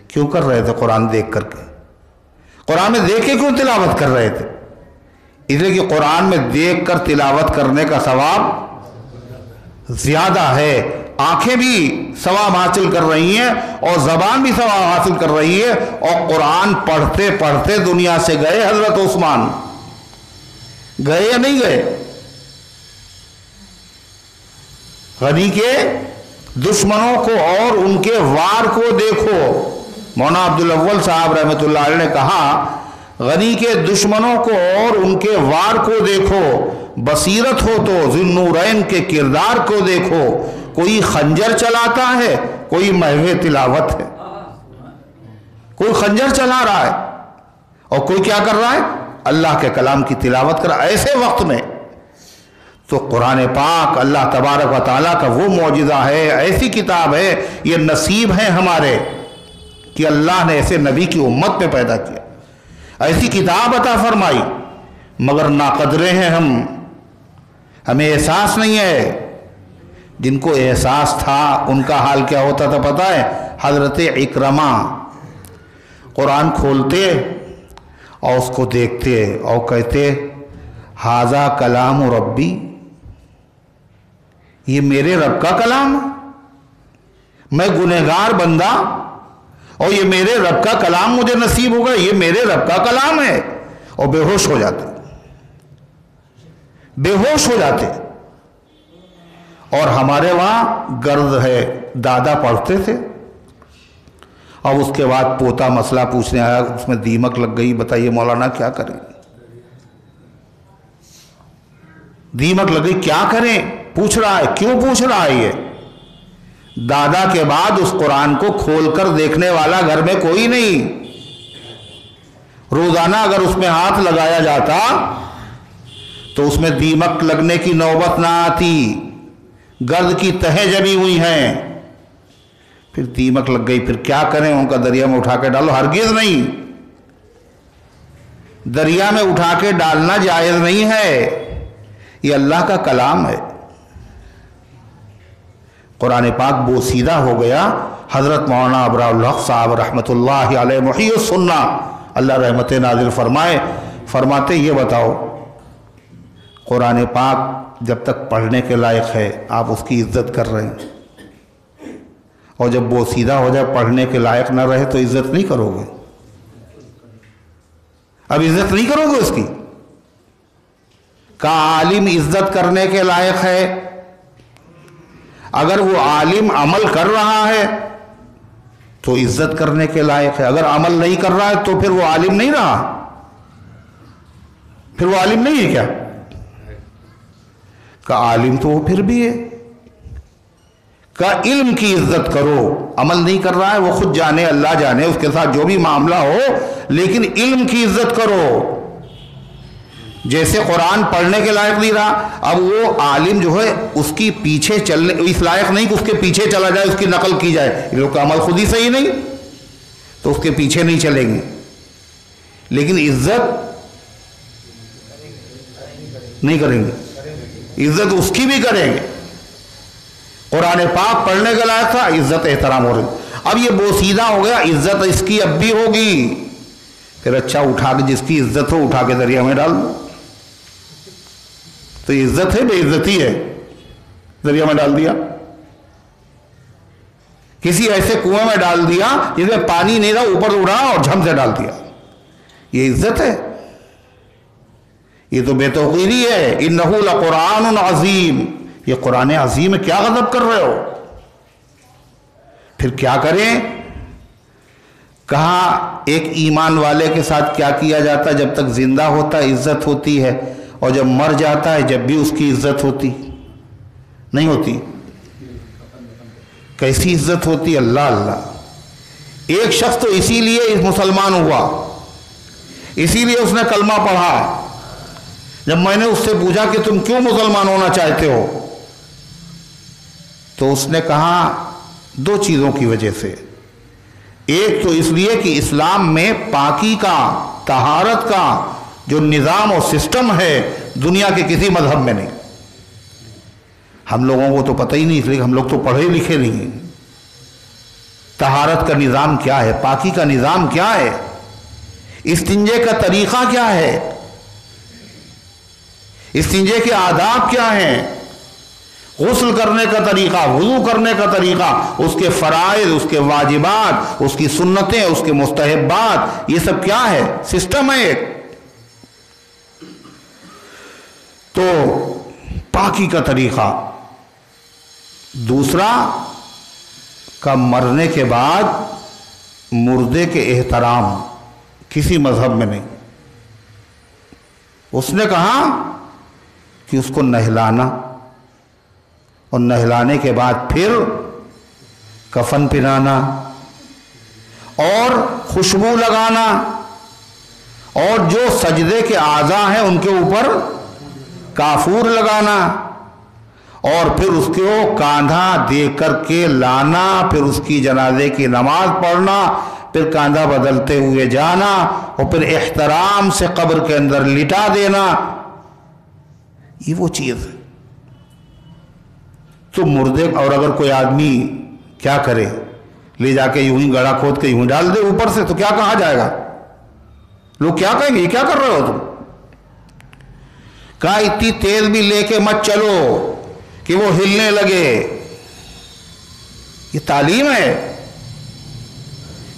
Speaker 1: کیوں کر رہے تھے قرآن دیکھ کر کے؟ قرآن میں دیکھ کے کیوں تلاوت کر رہے تھے؟ اس لیے کہ قرآن میں دیکھ کر تلاوت کرنے کا ثواب زیادہ ہے. آنکھیں بھی ثواب حاصل کر رہی ہیں اور زبان بھی ثواب حاصل کر رہی ہے. اور قرآن پڑھتے پڑھتے دنیا سے گئے حضرت عثمان. گئے یا نہیں گئے؟ غنی کے دشمنوں کو اور ان کے وار کو دیکھو. مولانا عبدالاول صاحب رحمۃ اللہ علیہ نے کہا غنی کے دشمنوں کو اور ان کے وار کو دیکھو، بصیرت ہو تو ذوالنورین کے کردار کو دیکھو. کوئی خنجر چلاتا ہے، کوئی محو تلاوت ہے. کوئی خنجر چلا رہا ہے اور کوئی کیا کر رہا ہے؟ اللہ کے کلام کی تلاوت کر ایسے وقت میں، تو قرآن پاک اللہ تبارک و تعالیٰ کا وہ معجزہ ہے، ایسی کتاب ہے، یہ نصیب ہے ہمارے کہ اللہ نے ایسے نبی کی امت میں پیدا کیا، ایسی کتاب عطا فرمائی، مگر ناقدرے ہیں ہم، ہمیں احساس نہیں ہے۔ جن کو احساس تھا ان کا حال کیا ہوتا تھا پتہ ہے؟ حضرت اکرمہ قرآن کھولتے اور اس کو دیکھتے اور کہتے ھذا کلام ربی، یہ میرے رب کا کلام ہے، میں گنہگار بندہ اور یہ میرے رب کا کلام مجھے نصیب ہوگا، یہ میرے رب کا کلام ہے، اور بے ہوش ہو جاتے، بے ہوش ہو جاتے۔ اور ہمارے وہاں غرض ہے، دادا پڑھتے تھے، اب اس کے بعد پوتا مسئلہ پوچھنے آیا، اس میں دیمک لگ گئی، بتائیے مولانا کیا کریں؟ دیمک لگ گئی، کیا کریں؟ پوچھ رہا ہے، کیوں پوچھ رہا ہے؟ یہ دادا کے بعد اس قرآن کو کھول کر دیکھنے والا گھر میں کوئی نہیں، روزانہ اگر اس میں ہاتھ لگایا جاتا تو اس میں دیمک لگنے کی نوبت نہ آتی، گرد کی تہیں جمی ہوئی ہیں، پھر دیمک لگ گئی، پھر کیا کریں؟ ان کا دریا میں اٹھا کے ڈالو، ہرگز نہیں، دریا میں اٹھا کے ڈالنا جائز نہیں ہے، یہ اللہ کا کلام ہے۔ قرآن پاک بوسیدہ ہو گیا۔ حضرت مولانا ابرار الحق صاحب رحمۃ اللہ علیہ محی السنہ، اللہ رحمت نازل فرمائے، فرماتے یہ بتاؤ قرآن پاک جب تک پڑھنے کے لائق ہے آپ اس کی عزت کر رہے ہیں، اور جب بوسیدہ ہو جائے پڑھنے کے لائق نہ رہے تو عزت نہیں کرو گے، اب عزت نہیں کرو گے اس کی۔ کا عالم عزت کرنے کے لائق ہے اگر وہ عالم عمل کر رہا ہے تو عزت کرنے کے لائق ہے، اگر عمل نہیں کر رہا ہے تو پھر وہ عالم نہیں رہا، پھر وہ عالم نہیں ہے کیا؟ کا عالم تو وہ پھر بھی ہے۔ کا علم کی عزت کرو، عمل نہیں کر رہا ہے وہ خود جانے، اللہ جانے، اس کے ساتھ جو بھی معاملہ ہو، لیکن علم کی عزت کرو۔ جیسے قرآن پڑھنے کے لائق نہیں رہا، اب وہ عالم جو ہے اس کی پیچھے چلنے، اس لائق نہیں کہ اس کے پیچھے چلا جائے، اس کی نقل کی جائے، یہ لوگ کا عمل خود ہی صحیح نہیں تو اس کے پیچھے نہیں چلیں گے، لیکن عزت نہیں کریں گے، عزت اس کی بھی کریں گے۔ قرآن پاک پڑھنے کے لائق تھا، عزت احترام ہو رہی، اب یہ بوسیدہ ہو گیا، عزت اس کی اب بھی ہوگی، پھر اچھا اٹھا کے جس کی عزت ہو اٹھا کے دریا میں ڈال دو، تو عزت ہے بے عزتی ہے، دریا میں ڈال دیا، کسی ایسے کنویں میں ڈال دیا جس میں پانی نہیں رہا، اوپر اڑا اور جھم سے ڈال دیا، یہ عزت ہے؟ یہ تو بے توقیری ہے۔ انہ لقرآن عظیم، یہ قرآن عظیم ہے، کیا غضب کر رہے ہو؟ پھر کیا کریں؟ کہا ایک ایمان والے کے ساتھ کیا کیا جاتا، جب تک زندہ ہوتا عزت ہوتی ہے، اور جب مر جاتا ہے جب بھی اس کی عزت ہوتی نہیں ہوتی؟ کیسی عزت ہوتی؟ اللہ اللہ۔ ایک شخص تو اسی لیے مسلمان ہوا، اسی لیے اس نے کلمہ پڑھا، جب میں نے اس سے پوچھا کہ تم کیوں مسلمان ہونا چاہتے ہو تو اس نے کہا دو چیزوں کی وجہ سے، ایک تو اس لیے کہ اسلام میں پاکی کا، طہارت کا جو نظام اور سسٹم ہے دنیا کے کسی مذہب میں نہیں، ہم لوگوں کو تو پتہ ہی نہیں، اس لیے ہم لوگ تو پڑھے لکھے نہیں ہیں۔ طہارت کا نظام کیا ہے، پاکی کا نظام کیا ہے، استنجے کا طریقہ کیا ہے، استنجے کے آداب کیا ہیں، غسل کرنے کا طریقہ، وضو کرنے کا طریقہ، اس کے فرائض، اس کے واجبات، اس کی سنتیں، اس کے مستحبات، یہ سب کیا ہے، سسٹم ہے ایک۔ تو پاکی کا طریقہ، دوسرا کا مرنے کے بعد مردے کے احترام، کسی مذہب میں نہیں۔ اس نے کہا کہ اس کو نہلانا، اور نہلانے کے بعد پھر کفن پہنانا اور خوشبو لگانا اور جو سجدے کے اعضاء ہیں ان کے اوپر کافور لگانا، اور پھر اس کو کاندھا دے کر کے لانا، پھر اس کی جنازے کی نماز پڑھنا، پھر کاندھا بدلتے ہوئے جانا، اور پھر احترام سے قبر کے اندر لٹا دینا، یہ وہ چیز ہے۔ تو مردے، اور اگر کوئی آدمی کیا کرے، لے جا کے یوں ہی گڑھا کھود کے یوں ڈال دے اوپر سے، تو کیا کہا جائے گا؟ لوگ کیا کہیں گے، یہ کیا کر رہے ہو تم؟ کہا اتنی تیز بھی لے کے مت چلو کہ وہ ہلنے لگے، یہ تعلیم ہے۔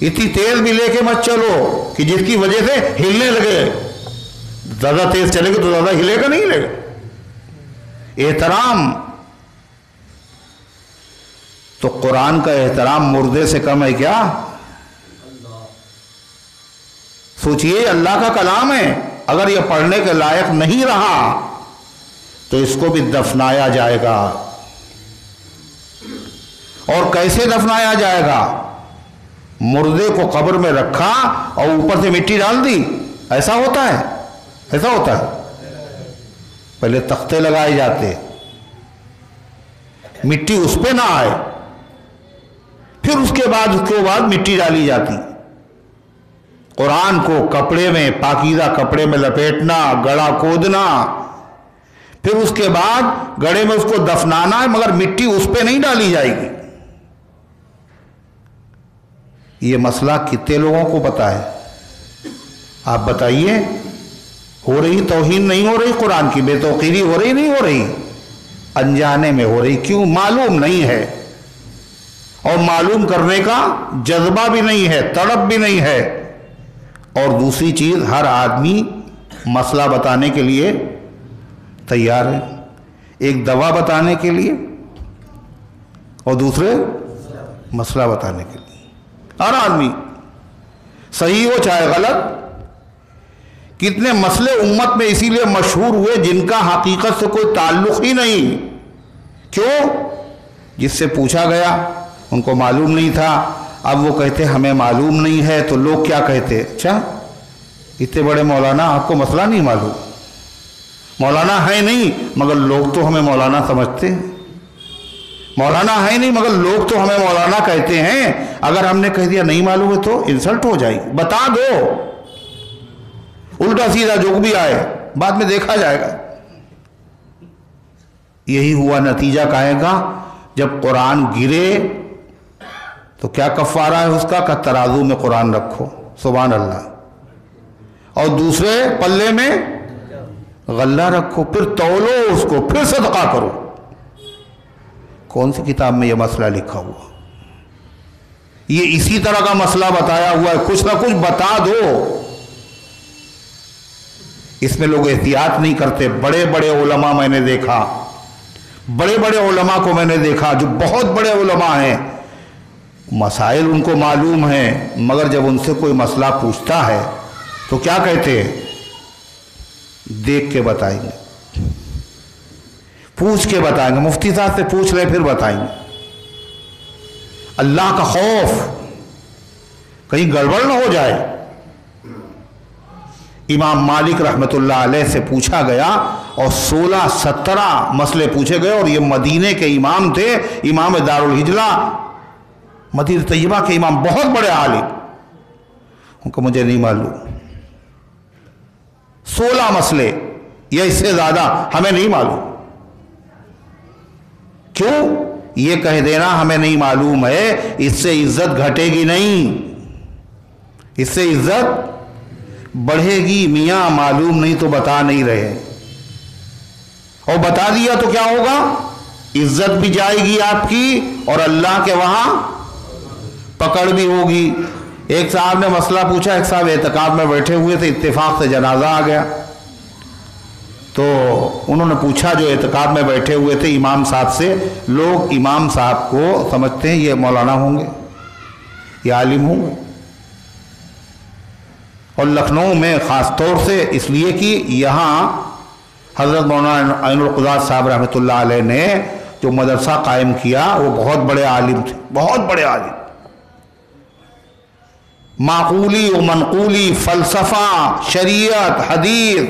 Speaker 1: اتنی تیز بھی لے کے مت چلو کہ جس کی وجہ سے ہلنے لگے، زیادہ تیز چلے گا تو زیادہ ہلے گا، نہیں ہلے گا۔ احترام، تو قرآن کا احترام مردے سے کم ہے کیا؟ سوچئے، اللہ کا کلام ہے، اگر یہ پڑھنے کے لائق نہیں رہا تو اس کو بھی دفنایا جائے گا۔ اور کیسے دفنایا جائے گا؟ مردے کو قبر میں رکھا اور اوپر سے مٹی ڈال دی، ایسا ہوتا ہے؟ ایسا ہوتا ہے؟ پہلے تختے لگائے جاتے، مٹی اس پہ نہ آئے، پھر اس کے بعد مٹی ڈالی جاتی۔ قرآن کو کپڑے میں، پاکیزہ کپڑے میں لپیٹنا، گڑھا کھودنا، پھر اس کے بعد گڑھے میں اس کو دفنانا ہے، مگر مٹی اس پہ نہیں ڈالی جائے گی۔ یہ مسئلہ کتنے لوگوں کو پتا ہے؟ آپ بتائیے، ہو رہی توہین نہیں ہو رہی قرآن کی؟ بے توقیری ہو رہی نہیں ہو رہی؟ انجانے میں ہو رہی۔ کیوں؟ معلوم نہیں ہے، اور معلوم کرنے کا جذبہ بھی نہیں ہے، تڑپ بھی نہیں ہے۔ اور دوسری چیز، ہر آدمی مسئلہ بتانے کے لیے تیار ہے، ایک دوا بتانے کے لیے اور دوسرے مسئلہ بتانے کے لیے، ہر آدمی، صحیح ہو چاہے غلط۔ کتنے مسئلے امت میں اسی لیے مشہور ہوئے جن کا حقیقت سے کوئی تعلق ہی نہیں۔ کیوں؟ جس سے پوچھا گیا ان کو معلوم نہیں تھا، اب وہ کہتے ہمیں معلوم نہیں ہے، تو لوگ کیا کہتے؟ اچھا اتنے بڑے مولانا، آپ کو مسئلہ نہیں معلوم؟ مولانا ہے نہیں مگر لوگ تو ہمیں مولانا سمجھتے ہیں، مولانا ہے نہیں مگر لوگ تو ہمیں مولانا کہتے ہیں۔ اگر ہم نے کہہ دیا نہیں معلوم ہے تو انسلٹ ہو جائے گی، بتا دو، الٹا سیدھا جو بھی آئے بعد میں دیکھا جائے گا۔ یہی ہوا نتیجہ کہے گا، جب قرآن گرے تو کیا کفارہ ہے اس کا؟ کہ ترازو میں قرآن رکھو، سبحان اللہ، اور دوسرے پلے میں غلہ رکھو، پھر تولو اس کو، پھر صدقہ کرو۔ کون سی کتاب میں یہ مسئلہ لکھا ہوا؟ یہ اسی طرح کا مسئلہ بتایا ہوا ہے، کچھ نہ کچھ بتا دو۔ اس میں لوگ احتیاط نہیں کرتے۔ بڑے بڑے علماء میں نے دیکھا، بڑے بڑے علماء کو میں نے دیکھا جو بہت بڑے علماء ہیں، مسائل ان کو معلوم ہیں، مگر جب ان سے کوئی مسئلہ پوچھتا ہے تو کیا کہتے ہیں؟ دیکھ کے بتائیں گے، پوچھ کے بتائیں گے، مفتی صاحب سے پوچھ لیں پھر بتائیں گے۔ اللہ کا خوف، کہیں گڑبڑ نہ ہو جائے۔ امام مالک رحمت اللہ علیہ سے پوچھا گیا اور 16-17 مسئلے پوچھے گئے، اور یہ مدینے کے امام تھے، امام دار الہجرہ، مدینہ طیبہ کے امام، بہت بڑے عالم۔ ان کو مجھے نہیں معلوم، 16 مسئلے یا اس سے زیادہ ہمیں نہیں معلوم۔ کیوں؟ یہ کہہ دینا ہمیں نہیں معلوم ہے، اس سے عزت گھٹے گی نہیں، اس سے عزت بڑھے گی۔ میاں معلوم نہیں تو بتا نہیں رہے، اور بتا دیا تو کیا ہوگا؟ عزت بھی جائے گی آپ کی، اور اللہ کے وہاں پکڑ بھی ہوگی۔ ایک صاحب نے مسئلہ پوچھا، ایک صاحب اعتکاف میں بیٹھے ہوئے تھے، اتفاق سے جنازہ آ گیا، تو انہوں نے پوچھا جو اعتکاف میں بیٹھے ہوئے تھے امام صاحب سے، لوگ امام صاحب کو سمجھتے ہیں یہ مولانا ہوں گے، یہ عالم ہوں گے، اور لکھنؤ میں خاص طور سے اس لیے کہ یہاں حضرت مولانا عین القضات صاحب رحمۃ اللہ علیہ نے جو مدرسہ قائم کیا، وہ بہت بڑے عالم تھے، بہت بڑے عالم۔ معقولی و منقولی، فلسفہ، شریعت، حدیث،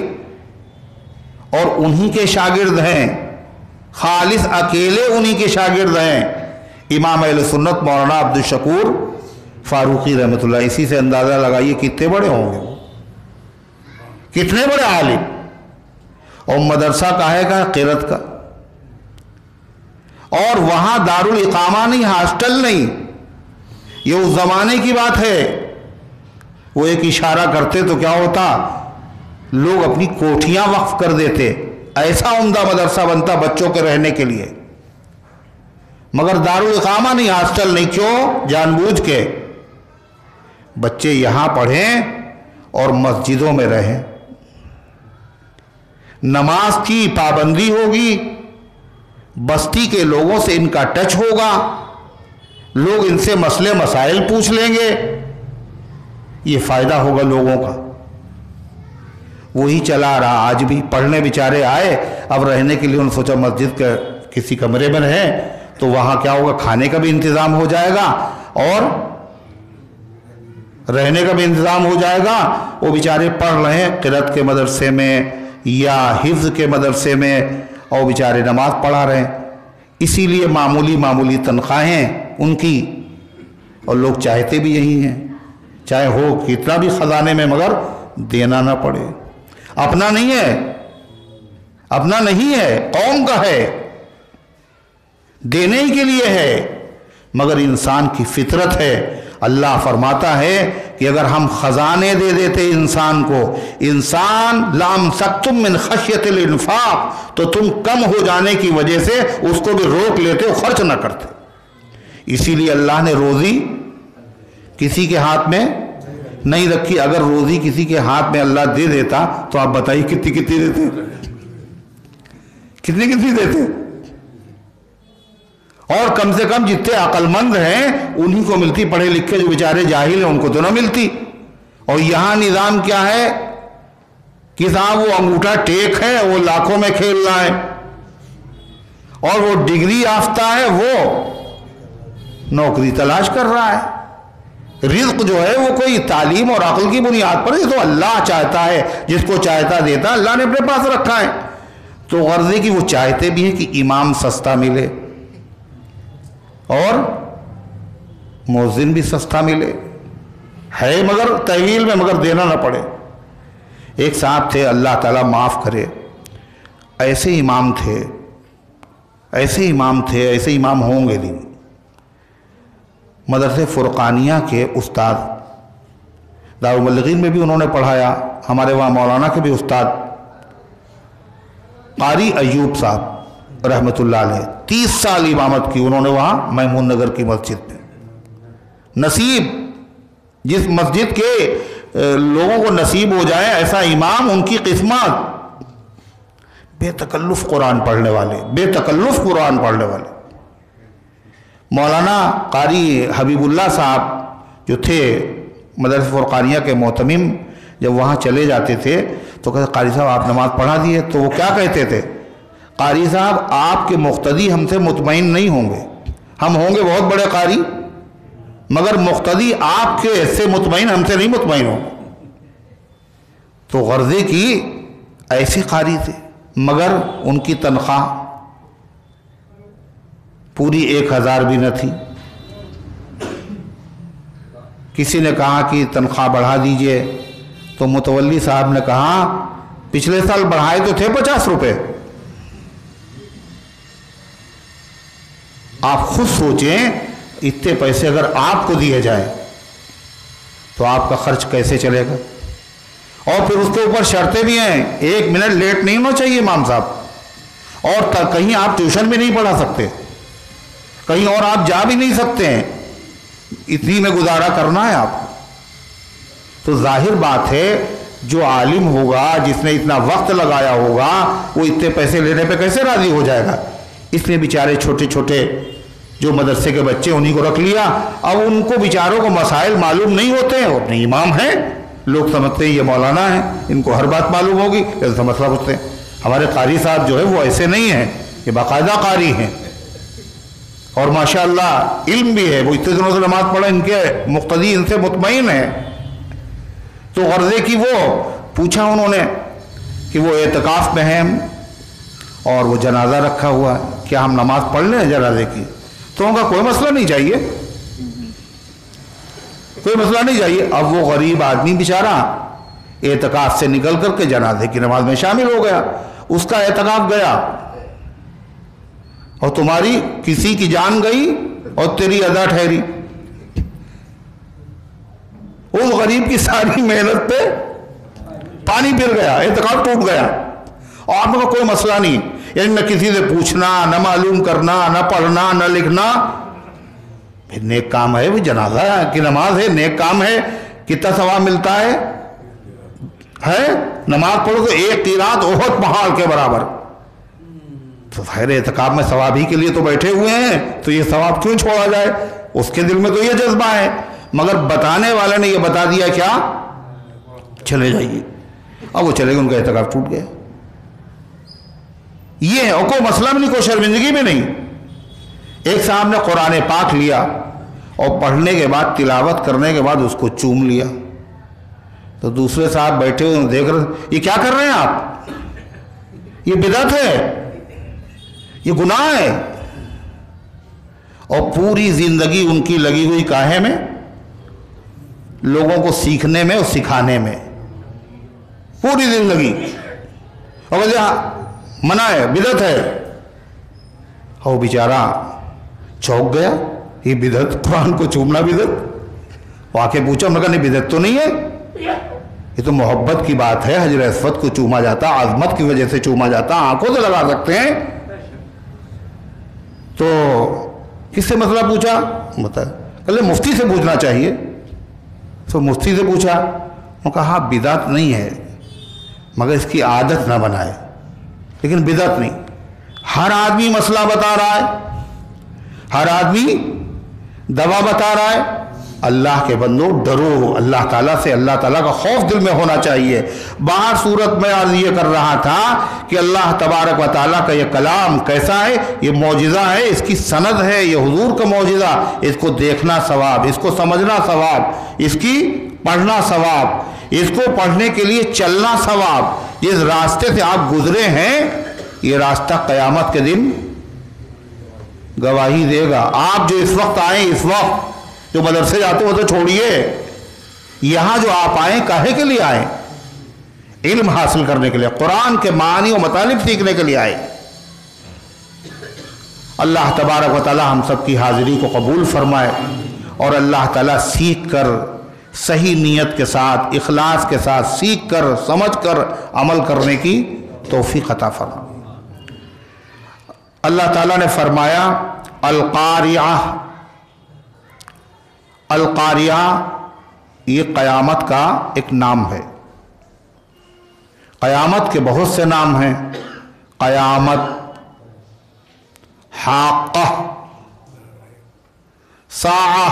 Speaker 1: اور انہی کے شاگرد ہیں، خالص اکیلے انہی کے شاگرد ہیں امام اہل سنت مولانا عبدالشکور فاروقی رحمۃ اللہ۔ اسی سے اندازہ لگائیے کتنے بڑے ہوں گے وہ، کتنے بڑے عالم۔ اور مدرسہ کاہے کا؟ قرت کا۔ اور وہاں دارالاقامہ نہیں، ہاسٹل نہیں، یہ اس زمانے کی بات ہے۔ وہ ایک اشارہ کرتے تو کیا ہوتا، لوگ اپنی کوٹھیاں وقف کر دیتے، ایسا عمدہ مدرسہ بنتا بچوں کے رہنے کے لیے۔ مگر دارالاقامہ نہیں، ہاسٹل نہیں۔ کیوں؟ جان بوجھ کے بچے یہاں پڑھیں اور مسجدوں میں رہیں، نماز کی پابندی ہوگی، بستی کے لوگوں سے ان کا ٹچ ہوگا، لوگ ان سے مسئلے مسائل پوچھ لیں گے، یہ فائدہ ہوگا لوگوں کا۔ وہی چلا رہا آج بھی۔ پڑھنے بیچارے آئے، اب رہنے کے لیے انہوں نے سوچا مسجد کے کسی کمرے میں رہیں تو وہاں کیا ہوگا، کھانے کا بھی انتظام ہو جائے گا اور رہنے کا بھی انتظام ہو جائے گا۔ وہ بیچارے پڑھ رہے ہیں قرات کے مدرسے میں یا حفظ کے مدرسے میں، اور بیچارے نماز پڑھا رہے ہیں۔ اسی لیے معمولی تنخواہیں ان کی، اور لوگ چاہتے بھی یہی ہیں، چاہے ہو کتنا بھی خزانے میں مگر دینا نہ پڑے۔ اپنا نہیں ہے، اپنا نہیں ہے، قوم کا ہے، دینے ہی کے لیے ہے، مگر انسان کی فطرت ہے۔ اللہ فرماتا ہے کہ اگر ہم خزانے دے دیتے انسان کو، انسان لام سکتم من خشیت الانفاق، تو تم کم ہو جانے کی وجہ سے اس کو بھی روک لیتے اور خرچ نہ کرتے۔ اسی لیے اللہ نے روزی کسی کے ہاتھ میں نہیں رکھی۔ اگر روزی کسی کے ہاتھ میں اللہ دے دیتا تو آپ بتائیے کتنی دیتے، کتنی دیتے؟ اور کم سے کم جتنے عقل مند ہیں انہی کو ملتی، پڑھے لکھے جو بیچارے جاہل ہیں ان کو تو نہ ملتی۔ اور یہاں نظام کیا ہے کہ صاحب وہ انگوٹھا ٹیک ہے، وہ لاکھوں میں کھیل رہا ہے، اور وہ ڈگری یافتہ ہے، وہ نوکری تلاش کر رہا ہے۔ رزق جو ہے وہ کوئی تعلیم اور عقل کی بنیاد پر، یہ تو اللہ چاہتا ہے، جس کو چاہتا دیتا، اللہ نے اپنے پاس رکھا ہے۔ تو غرض ہے کہ وہ چاہتے بھی ہیں کہ امام سستا ملے اور مؤذن بھی سستا ملے، ہے مگر تحویل میں، مگر دینا نہ پڑے۔ ایک صاحب تھے، اللہ تعالیٰ معاف کرے، ایسے امام تھے، ایسے امام ہوں گے نہیں۔ مدرسے فرقانیہ کے استاد، دارالمبلغین میں بھی انہوں نے پڑھایا، ہمارے وہاں مولانا کے بھی استاد قاری ایوب صاحب رحمۃ اللہ علیہ، 30 سال امامت کی انہوں نے وہاں میمون نگر کی مسجد میں۔ نصیب جس مسجد کے لوگوں کو نصیب ہو جائے ایسا امام، ان کی قسمت، بے تکلف قرآن پڑھنے والے۔ مولانا قاری حبیب اللہ صاحب جو تھے مدرسہ فرقانیہ کے محتمم، جب وہاں چلے جاتے تھے تو کہتے قاری صاحب آپ نماز پڑھا دیے، تو وہ کیا کہتے تھے، قاری صاحب آپ کے مقتدی ہم سے مطمئن نہیں ہوں گے، ہم ہوں گے بہت بڑے قاری، مگر مقتدی آپ کے سے مطمئن، ہم سے نہیں مطمئن ہوں۔ تو غرضے کی ایسے قاری تھے، مگر ان کی تنخواہ پوری 1000 بھی نہ تھی۔ کسی نے کہا کہ تنخواہ بڑھا دیجئے، تو متولی صاحب نے کہا پچھلے سال بڑھائے تو تھے 50 روپے، آپ خود سوچیں اتنے پیسے اگر آپ کو دیے جائیں تو آپ کا خرچ کیسے چلے گا؟ اور پھر اس کے اوپر شرطیں بھی ہیں، 1 منٹ لیٹ نہیں ہونا چاہیے امام صاحب، اور کہیں آپ ٹیوشن بھی نہیں پڑھا سکتے، کہیں اور آپ جا بھی نہیں سکتے ہیں، اتنی میں گزارا کرنا ہے آپ کو۔ تو ظاہر بات ہے جو عالم ہوگا، جس نے اتنا وقت لگایا ہوگا، وہ اتنے پیسے لینے پہ کیسے راضی ہو جائے گا؟ اس لیے بیچارے چھوٹے جو مدرسے کے بچے انہی کو رکھ لیا۔ اب ان کو بیچاروں کو مسائل معلوم نہیں ہوتے ہیں، اور اپنے امام ہیں، لوگ سمجھتے ہیں یہ مولانا ہیں، ان کو ہر بات معلوم ہوگی، ایسا مسئلہ پوچھتے ہیں۔ ہمارے قاری صاحب جو ہے وہ ایسے نہیں ہیں، یہ باقاعدہ قاری ہیں، اور ماشاءاللہ علم بھی ہے، وہ اتنے دنوں سے نماز پڑھے، ان کے مقتدی ان سے مطمئن ہے. تو غرضے کی وہ پوچھا انہوں نے کہ وہ اعتکاف میں ہیں اور وہ جنازہ رکھا ہوا ہے، کیا ہم نماز پڑھ لیں جنازے کی؟ تو ان کا کوئی مسئلہ نہیں چاہیے، کوئی مسئلہ نہیں چاہیے. اب وہ غریب آدمی بیچارہ اعتکاف سے نکل کر کے جنازے کی نماز میں شامل ہو گیا، اس کا اعتکاف گیا اور تمہاری کسی کی جان گئی اور تیری ادا ٹھہری. اس غریب کی ساری محنت پہ پانی پھر گیا، اعتکاف ٹوٹ گیا. اور آپ کا کوئی مسئلہ نہیں، یعنی نہ کسی سے پوچھنا، نہ معلوم کرنا، نہ پڑھنا، نہ لکھنا. نیک کام ہے، وہ جنازہ کی نماز ہے، نیک کام ہے. کتنا ثواب ملتا ہے؟ نماز پڑھو تو ایک قیرات احد پہاڑ کے برابر. تو خیر اعتکاف میں ثواب ہی کے لیے تو بیٹھے ہوئے ہیں، تو یہ ثواب کیوں چھوڑا جائے؟ اس کے دل میں تو یہ جذبہ ہے، مگر بتانے والے نے یہ بتا دیا کیا؟ چلے جائیے. اب وہ چلے گئے، ان کا اعتکاف ٹوٹ گیا. یہ ہے، اور کوئی مسئلہ بھی نہیں، کوئی شرمندگی بھی نہیں. ایک صاحب نے قرآن پاک لیا اور پڑھنے کے بعد، تلاوت کرنے کے بعد اس کو چوم لیا. تو دوسرے صاحب بیٹھے ہوئے دیکھ رہے، یہ کیا کر رہے ہیں آپ؟ یہ بدعت ہے، یہ گناہ ہے. اور پوری زندگی ان کی لگی ہوئی کاہے میں؟ لوگوں کو سیکھنے میں اور سکھانے میں، پوری زندگی. اور منع ہے، بدعت ہے. اور بیچارہ چونک گیا، یہ بدعت، قرآن کو چومنا بدعت. وہ آ کے پوچھا، میں کہا نہیں بدعت تو نہیں ہے، یہ تو محبت کی بات ہے. حجر اسود کو چوما جاتا، عظمت کی وجہ سے چوما جاتا، آنکھوں سے لگا سکتے ہیں. تو کس سے مسئلہ پوچھا؟ بتا کہ مفتی سے پوچھنا چاہیے. تو مفتی سے پوچھا، وہ کہا ہاں بدعت نہیں ہے، مگر اس کی عادت نہ بنائے. لیکن بدعت نہیں. ہر آدمی مسئلہ بتا رہا ہے، ہر آدمی دوا بتا رہا ہے. اللہ کے بندو ڈرو اللہ تعالیٰ سے، اللہ تعالیٰ کا خوف دل میں ہونا چاہیے. باہر صورت میں عرض یہ کر رہا تھا کہ اللہ تبارک و تعالیٰ کا یہ کلام کیسا ہے، یہ معجزہ ہے، اس کی سند ہے، یہ حضور کا معجزہ. اس کو دیکھنا ثواب، اس کو سمجھنا ثواب، اس کی پڑھنا ثواب، اس کو پڑھنے کے لیے چلنا ثواب. جس راستے سے آپ گزرے ہیں، یہ راستہ قیامت کے دن گواہی دے گا. آپ جو اس وقت آئیں، اس وقت جو مدرسے جاتے ہو تو چھوڑیے، یہاں جو آپ آئیں کاہے کے لیے آئیں؟ علم حاصل کرنے کے لیے، قرآن کے معانی و مطالب سیکھنے کے لیے آئیں. اللہ تبارک و تعالی ہم سب کی حاضری کو قبول فرمائے، اور اللہ تعالیٰ سیکھ کر صحیح نیت کے ساتھ، اخلاص کے ساتھ سیکھ کر، سمجھ کر عمل کرنے کی توفیق عطا فرمائے. اللہ تعالیٰ نے فرمایا القاریہ. القاریہ یہ قیامت کا ایک نام ہے. قیامت کے بہت سے نام ہیں. قیامت، حاقہ، ساعہ،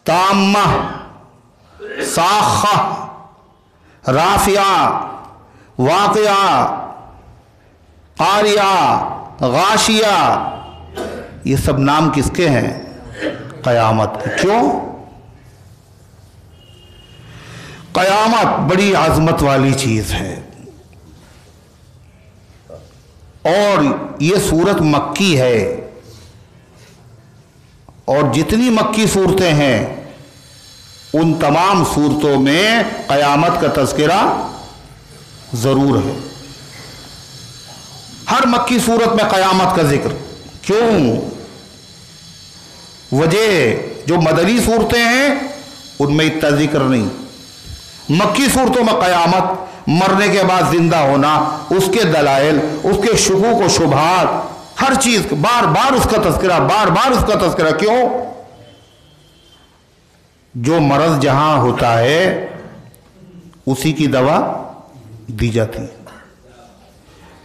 Speaker 1: تامہ، ساخہ، رافعہ، واقعہ، قاریہ، غاشیہ. یہ سب نام کس کے ہیں؟ قیامت کے. کیوں؟ قیامت بڑی عظمت والی چیز ہے، اور یہ سورت مکی ہے، اور جتنی مکی صورتیں ہیں ان تمام صورتوں میں قیامت کا تذکرہ ضرور ہے. ہر مکی صورت میں قیامت کا ذکر. کیوں؟ وجہ جو مدنی صورتیں ہیں ان میں اتنا ذکر نہیں. مکی صورتوں میں قیامت، مرنے کے بعد زندہ ہونا، اس کے دلائل، اس کے شکوک و شبہات، ہر چیز بار بار اس کا تذکرہ، بار بار اس کا تذکرہ. کیوں؟ جو مرض جہاں ہوتا ہے اسی کی دوا دی جاتی ہے.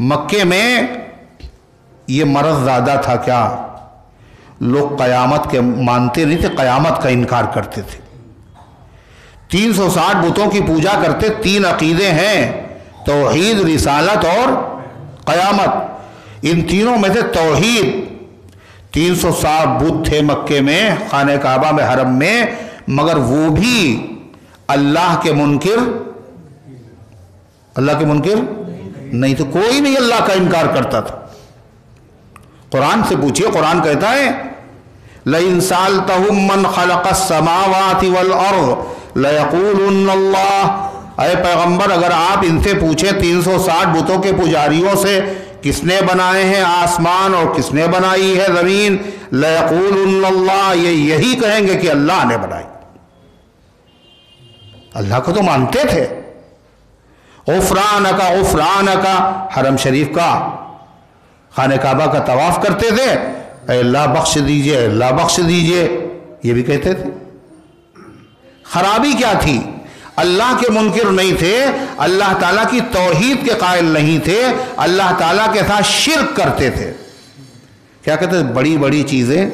Speaker 1: مکے میں یہ مرض زیادہ تھا کیا؟ لوگ قیامت کے مانتے نہیں تھے، قیامت کا انکار کرتے تھے. 360 بتوں کی پوجا کرتے. 3 عقیدے ہیں، توحید، رسالت اور قیامت. ان تینوں میں سے توحید 360 بت تھے مکے میں، خانہ کعبہ میں، حرم میں، مگر وہ بھی اللہ کے منکر نہیں تھے، کوئی نہیں اللہ کا انکار کرتا تھا۔ قرآن سے پوچھئے، قرآن کہتا ہے لَإِن سَأَلْتَهُم مَّنْ خَلَقَ السَّمَاوَاتِ وَالْأَرْضِ لَيَقُولُنَّ اللَّهُ، اے پیغمبر اگر آپ ان سے پوچھیں 360 بتوں کے پجاریوں سے کس نے بنائے ہیں آسمان اور کس نے بنائی ہے زمین، لَيَقُولُنَّ اللَّهُ، یہ یہی کہیں گے کہ اللہ نے بنائی۔ اللہ کو تو مانتے تھے۔ غفرانک غفرانک، حرم شریف کا خانہ کعبہ کا طواف کرتے تھے، اے اللہ بخش دیجئے، اے اللہ بخش دیجئے، یہ بھی کہتے تھے۔ خرابی کیا تھی؟ اللہ کے منکر نہیں تھے، اللہ تعالیٰ کی توحید کے قائل نہیں تھے، اللہ تعالیٰ کے ساتھ شرک کرتے تھے۔ کیا کہتے تھے؟ بڑی بڑی چیزیں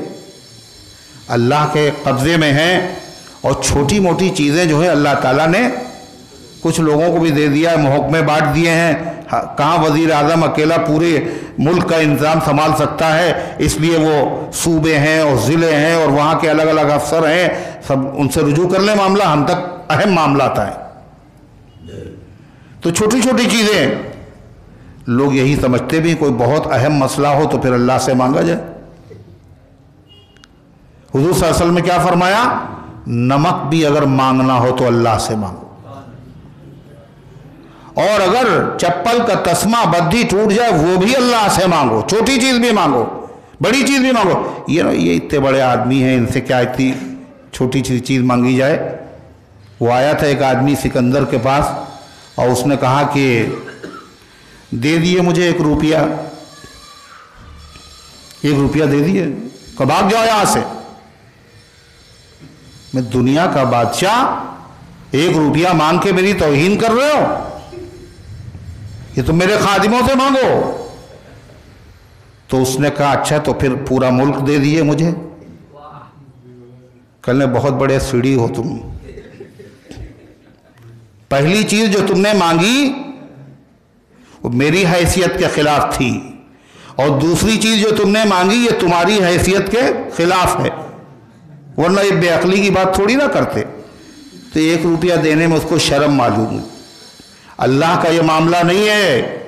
Speaker 1: اللہ کے قبضے میں ہیں، اور چھوٹی موٹی چیزیں جو ہے اللہ تعالیٰ نے کچھ لوگوں کو بھی دے دیا ہے، محکمے بانٹ دیے ہیں۔ کہاں وزیر اعظم اکیلا پورے ملک کا انتظام سنبھال سکتا ہے، اس لیے وہ صوبے ہیں اور ضلع ہیں اور وہاں کے الگ الگ افسر ہیں، سب ان سے رجوع کر لیں معاملہ، ہم تک اہم معاملات ہیں۔ تو چھوٹی چھوٹی چیزیں لوگ یہی سمجھتے بھی، کوئی بہت اہم مسئلہ ہو تو پھر اللہ سے مانگا جائے۔ حضور صلی اللہ علیہ وسلم نے کیا فرمایا؟ نمک بھی اگر مانگنا ہو تو اللہ سے مانگو، اور اگر چپل کا تسمہ بدھی ٹوٹ جائے وہ بھی اللہ سے مانگو، چھوٹی چیز بھی مانگو، بڑی چیز بھی مانگو۔ یہ اتنے بڑے آدمی ہیں، ان سے کیا اتنی چھوٹی چیز مانگی جائے؟ وہ آیا تھا ایک آدمی سکندر کے پاس، اور اس نے کہا کہ دے دیے مجھے 1 روپیہ، 1 روپیہ دے دیے، کہ بھاگ جاؤ یہاں سے، میں دنیا کا بادشاہ 1 روپیہ مانگ کے میری توہین کر رہے ہو؟ یہ تم میرے خادموں سے مانگو۔ تو اس نے کہا اچھا تو پھر پورا ملک دے دیے مجھے۔ کہنے بہت بڑے سیڑھی ہو تم، پہلی چیز جو تم نے مانگی وہ میری حیثیت کے خلاف تھی، اور دوسری چیز جو تم نے مانگی یہ تمہاری حیثیت کے خلاف ہے، ورنہ یہ بے عقلی کی بات تھوڑی نہ کرتے۔ تو 1 روپیہ دینے میں اس کو شرم معلوم ہے۔ اللہ کا یہ معاملہ نہیں ہے،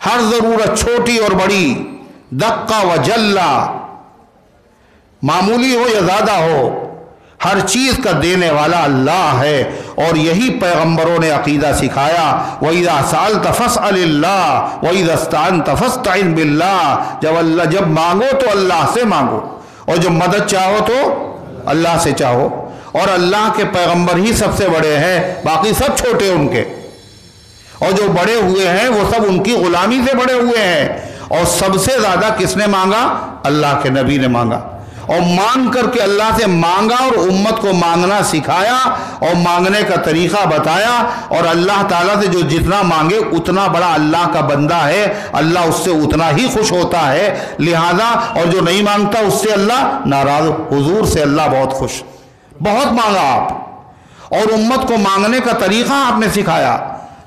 Speaker 1: ہر ضرورت چھوٹی اور بڑی، دقہ و جلہ، معمولی ہو یا زیادہ ہو، ہر چیز کا دینے والا اللہ ہے، اور یہی پیغمبروں نے عقیدہ سکھایا۔ وَإِذَا سَأَلْتَ فَاسْأَلِ اللَّهَ وَإِذَا اسْتَعَنْتَ فَاسْتَعِنْ بِاللَّهِ، جب مانگو تو اللہ سے مانگو، اور جب مدد چاہو تو اللہ سے چاہو، اور اللہ کے پیغمبر ہی سب سے بڑے ہیں، باقی سب چھوٹے ان کے، اور جو بڑے ہوئے ہیں وہ سب ان کی غلامی سے بڑے ہوئے ہیں۔ اور سب سے زیادہ کس نے مانگا؟ اللہ کے نبی نے مانگا، اور مانگ کر کے اللہ سے مانگا، اور امت کو مانگنا سکھایا اور مانگنے کا طریقہ بتایا، اور اللہ تعالیٰ سے جو جتنا مانگے اتنا بڑا اللہ کا بندہ ہے، اللہ اس سے اتنا ہی خوش ہوتا ہے، لہذا اور جو نہیں مانگتا اس سے اللہ ناراض۔ حضور سے اللہ بہت خوش، بہت مانگا آپ، اور امت کو مانگنے کا طریقہ آپ نے سکھایا۔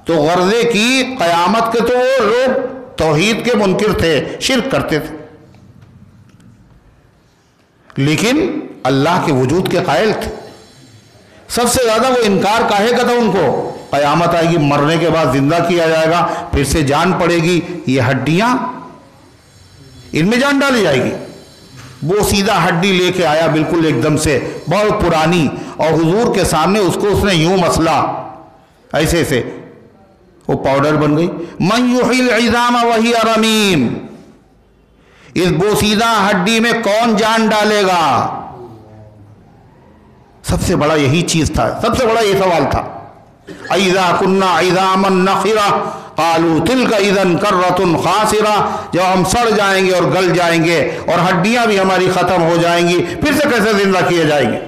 Speaker 1: تو غرضے کی قیامت کے تو وہ لوگ توحید کے منکر تھے، شرک کرتے تھے، لیکن اللہ کے وجود کے قائل تھے۔ سب سے زیادہ وہ انکار کاہے کا تھا ان کو؟ قیامت آئے گی، مرنے کے بعد زندہ کیا جائے گا، پھر سے جان پڑے گی، یہ ہڈیاں ان میں جان ڈالی جائے گی۔ وہ سیدھا ہڈی لے کے آیا بالکل ایک دم سے، بہت پرانی، اور حضور کے سامنے اس کو اس نے یوں مسلا، ایسے ایسے وہ پاؤڈر بن گئی۔ من یحیی العظام وہی رمیم، اس بوسیدہ ہڈی میں کون جان ڈالے گا؟ سب سے بڑا یہی چیز تھا، سب سے بڑا یہ سوال تھا۔ اذا کنا عظاما نخرہ قالوا تلک اذا کرۃ خاسرہ، جب ہم سڑ جائیں گے اور گل جائیں گے اور ہڈیاں بھی ہماری ختم ہو جائیں گی، پھر سے کیسے زندہ کیے جائیں گے؟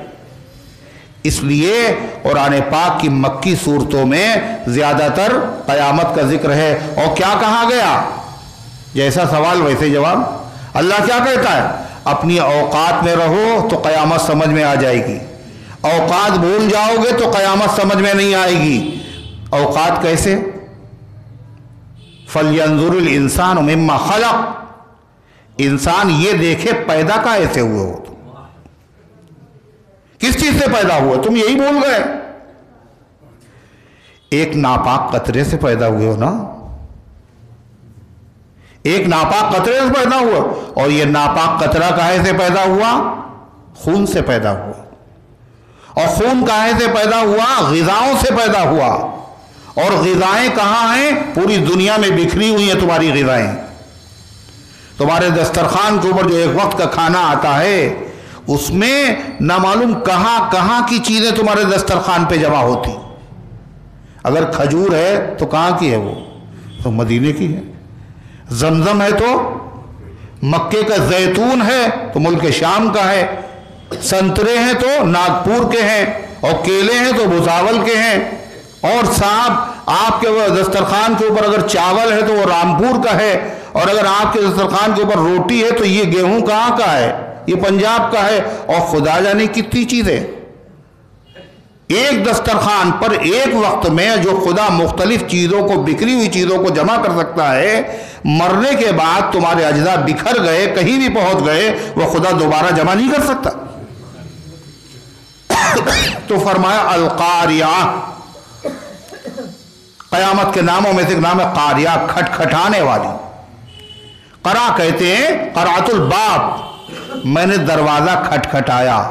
Speaker 1: اس لیے قرآن پاک کی مکی صورتوں میں زیادہ تر قیامت کا ذکر ہے۔ اور کیا کہا گیا؟ جیسا سوال ویسے جواب۔ اللہ کیا کہتا ہے؟ اپنی اوقات میں رہو تو قیامت سمجھ میں آ جائے گی، اوقات بھول جاؤ گے تو قیامت سمجھ میں نہیں آئے گی۔ اوقات کیسے؟ فَلْيَنْظُرِ الْإِنسَانُ مِمَّا خَلَقَ، انسان یہ دیکھے پیدا کیسے ہوئے ہو تم، کس چیز سے پیدا ہوئے، تم یہی بھول گئے، ایک ناپاک قطرے سے پیدا ہوئے ہو نا، ایک ناپاک قطرے سے پیدا ہوا، اور یہ ناپاک قطرہ کہاں سے پیدا ہوا؟ خون سے پیدا ہوا، اور خون کہاں سے پیدا ہوا؟ غذاؤں سے پیدا ہوا، اور غذائیں کہاں ہیں؟ پوری دنیا میں بکھری ہوئی ہیں تمہاری غذائیں، تمہارے دسترخوان کے اوپر جو ایک وقت کا کھانا آتا ہے اس میں نہ معلوم کہاں کہاں کی چیزیں تمہارے دسترخوان پہ جمع ہوتی، اگر کھجور ہے تو کہاں کی ہے؟ وہ تو مدینے کی ہے، زمزم ہے تو مکے کا، زیتون ہے تو ملک شام کا ہے، سنترے ہیں تو ناگپور کے ہیں، اور کیلے ہیں تو بھساول کے ہیں، اور صاحب آپ کے دسترخوان کے اوپر اگر چاول ہے تو وہ رامپور کا ہے، اور اگر آپ کے دسترخوان کے اوپر روٹی ہے تو یہ گیہوں کہاں کا ہے؟ یہ پنجاب کا ہے، اور خدا جانے کتنی چیزیں ایک دسترخوان پر ایک وقت میں جو خدا مختلف چیزوں کو، بکھری ہوئی چیزوں کو جمع کر سکتا ہے، مرنے کے بعد تمہارے اجزاء بکھر گئے، کہیں بھی پہنچ گئے، وہ خدا دوبارہ جمع نہیں کر سکتا۔ تو فرمایا القاریہ، قیامت کے ناموں میں سے ایک نام ہے قاریہ، کھٹکھٹانے والی۔ قرا کہتے ہیں قرأت الباب، میں نے دروازہ کھٹکھٹایا،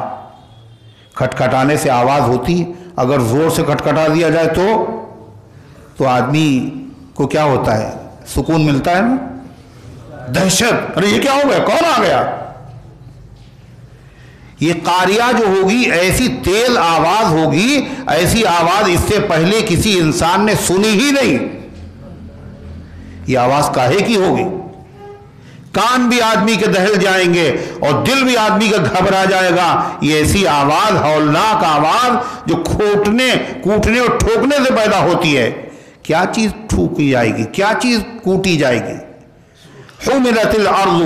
Speaker 1: کھٹکھٹانے سے آواز ہوتی، اگر زور سے کھٹکھٹا دیا جائے تو آدمی کو کیا ہوتا ہے؟ سکون ملتا ہے نا، دہشت، ارے یہ کیا ہو گیا، کون آ گیا؟ یہ قاریہ جو ہوگی ایسی تیز آواز ہوگی، ایسی آواز اس سے پہلے کسی انسان نے سنی ہی نہیں۔ یہ آواز کاہے کی ہوگی؟ کان بھی آدمی کے دہل جائیں گے اور دل بھی آدمی کا گھبرا جائے گا۔ یہ ایسی آواز، ہولناک آواز جو کوٹنے اور ٹھوکنے سے پیدا ہوتی ہے۔ کیا چیز ٹھوکی جائے گی، کیا چیز کوٹی جائے گی؟ حملت الارض،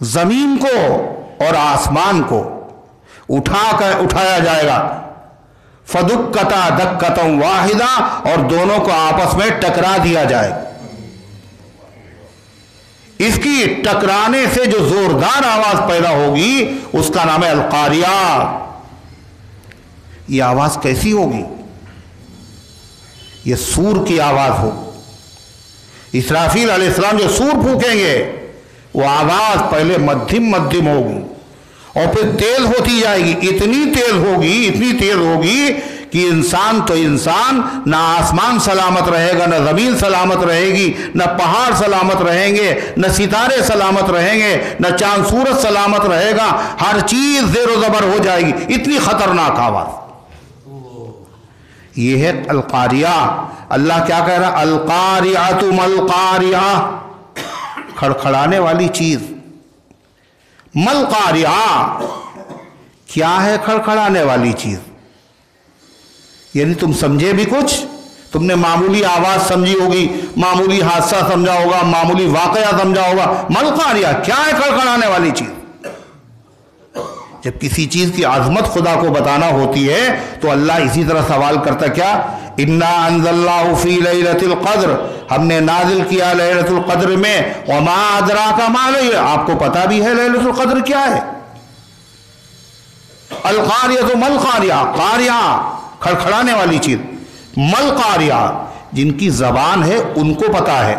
Speaker 1: زمین کو اور آسمان کو اٹھایا جائے گا، فدکتا دکتا واحدہ، اور دونوں کو آپس میں ٹکرا دیا جائے گا۔ اس کی ٹکرانے سے جو زوردار آواز پیدا ہوگی اس کا نام ہے القاریہ۔ یہ آواز کیسی ہوگی؟ یہ سور کی آواز ہو، اسرافیل علیہ السلام جو سور پھونکیں گے، وہ آواز پہلے مدھم ہوگی اور پھر تیز ہوتی جائے گی، اتنی تیز ہوگی کہ انسان تو انسان، نہ آسمان سلامت رہے گا، نہ زمین سلامت رہے گی، نہ پہاڑ سلامت رہیں گے، نہ ستارے سلامت رہیں گے، نہ چاند سورج سلامت رہے گا، ہر چیز زیر و زبر ہو جائے گی، اتنی خطرناک آواز۔ یہ ہے القاریہ۔ اللہ کیا کہہ رہا؟ القاریہ ملقاریہ، کھڑکھڑانے والی چیز۔ ملقاریہ کیا ہے؟ کھڑکھڑانے والی چیز، یعنی تم سمجھے بھی کچھ؟ تم نے معمولی آواز سمجھی ہوگی، معمولی حادثہ سمجھا ہوگا، معمولی واقعہ سمجھا ہوگا۔ ملقاریہ کیا ہے؟ کھڑکھڑانے والی چیز۔ جب کسی چیز کی عظمت خدا کو بتانا ہوتی ہے تو اللہ اسی طرح سوال کرتا کیا؟ انا انزلناہ فی لیلۃ القدر، ہم نے نازل کیا لیلۃ القدر میں، وما ادراک ما لیلۃ، آپ کو پتا بھی ہے لیلۃ القدر کیا ہے؟ القاریہ ملقاریہ، قاریہ کھڑکھڑانے والی چیز، ملقاریہ جن کی زبان ہے ان کو پتا ہے۔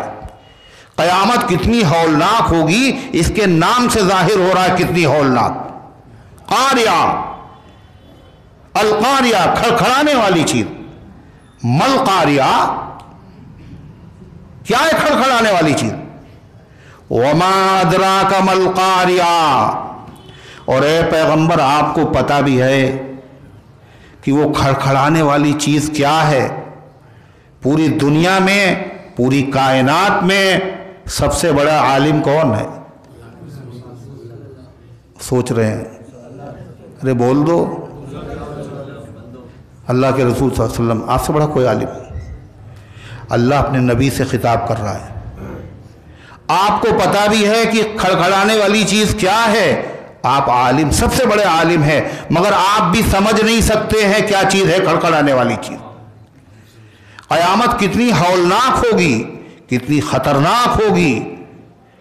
Speaker 1: قیامت کتنی ہولناک ہوگی اس کے نام سے ظاہر ہو رہا ہے کتنی ہولناک۔ قاریہ، القاریہ کھڑکھڑانے والی چیز، ملقاریہ کیا ہے؟ کھڑکھڑانے والی چیز۔ وما ادراک ملقاریہ، اور اے پیغمبر آپ کو پتا بھی ہے کہ وہ کھڑکھڑانے والی چیز کیا ہے؟ پوری دنیا میں، پوری کائنات میں سب سے بڑا عالم کون ہے؟ سوچ رہے ہیں؟ ارے بول دو۔ اللہ کے رسول صلی اللہ علیہ وسلم، آپ سے بڑا کوئی عالم نہیں۔ اللہ اپنے نبی سے خطاب کر رہا ہے، آپ کو پتا بھی ہے کہ کھڑکھڑانے والی چیز کیا ہے، آپ عالم، سب سے بڑے عالم ہیں، مگر آپ بھی سمجھ نہیں سکتے ہیں کیا چیز ہے کھڑکھڑانے والی چیز۔ قیامت کتنی ہولناک ہوگی، کتنی خطرناک ہوگی،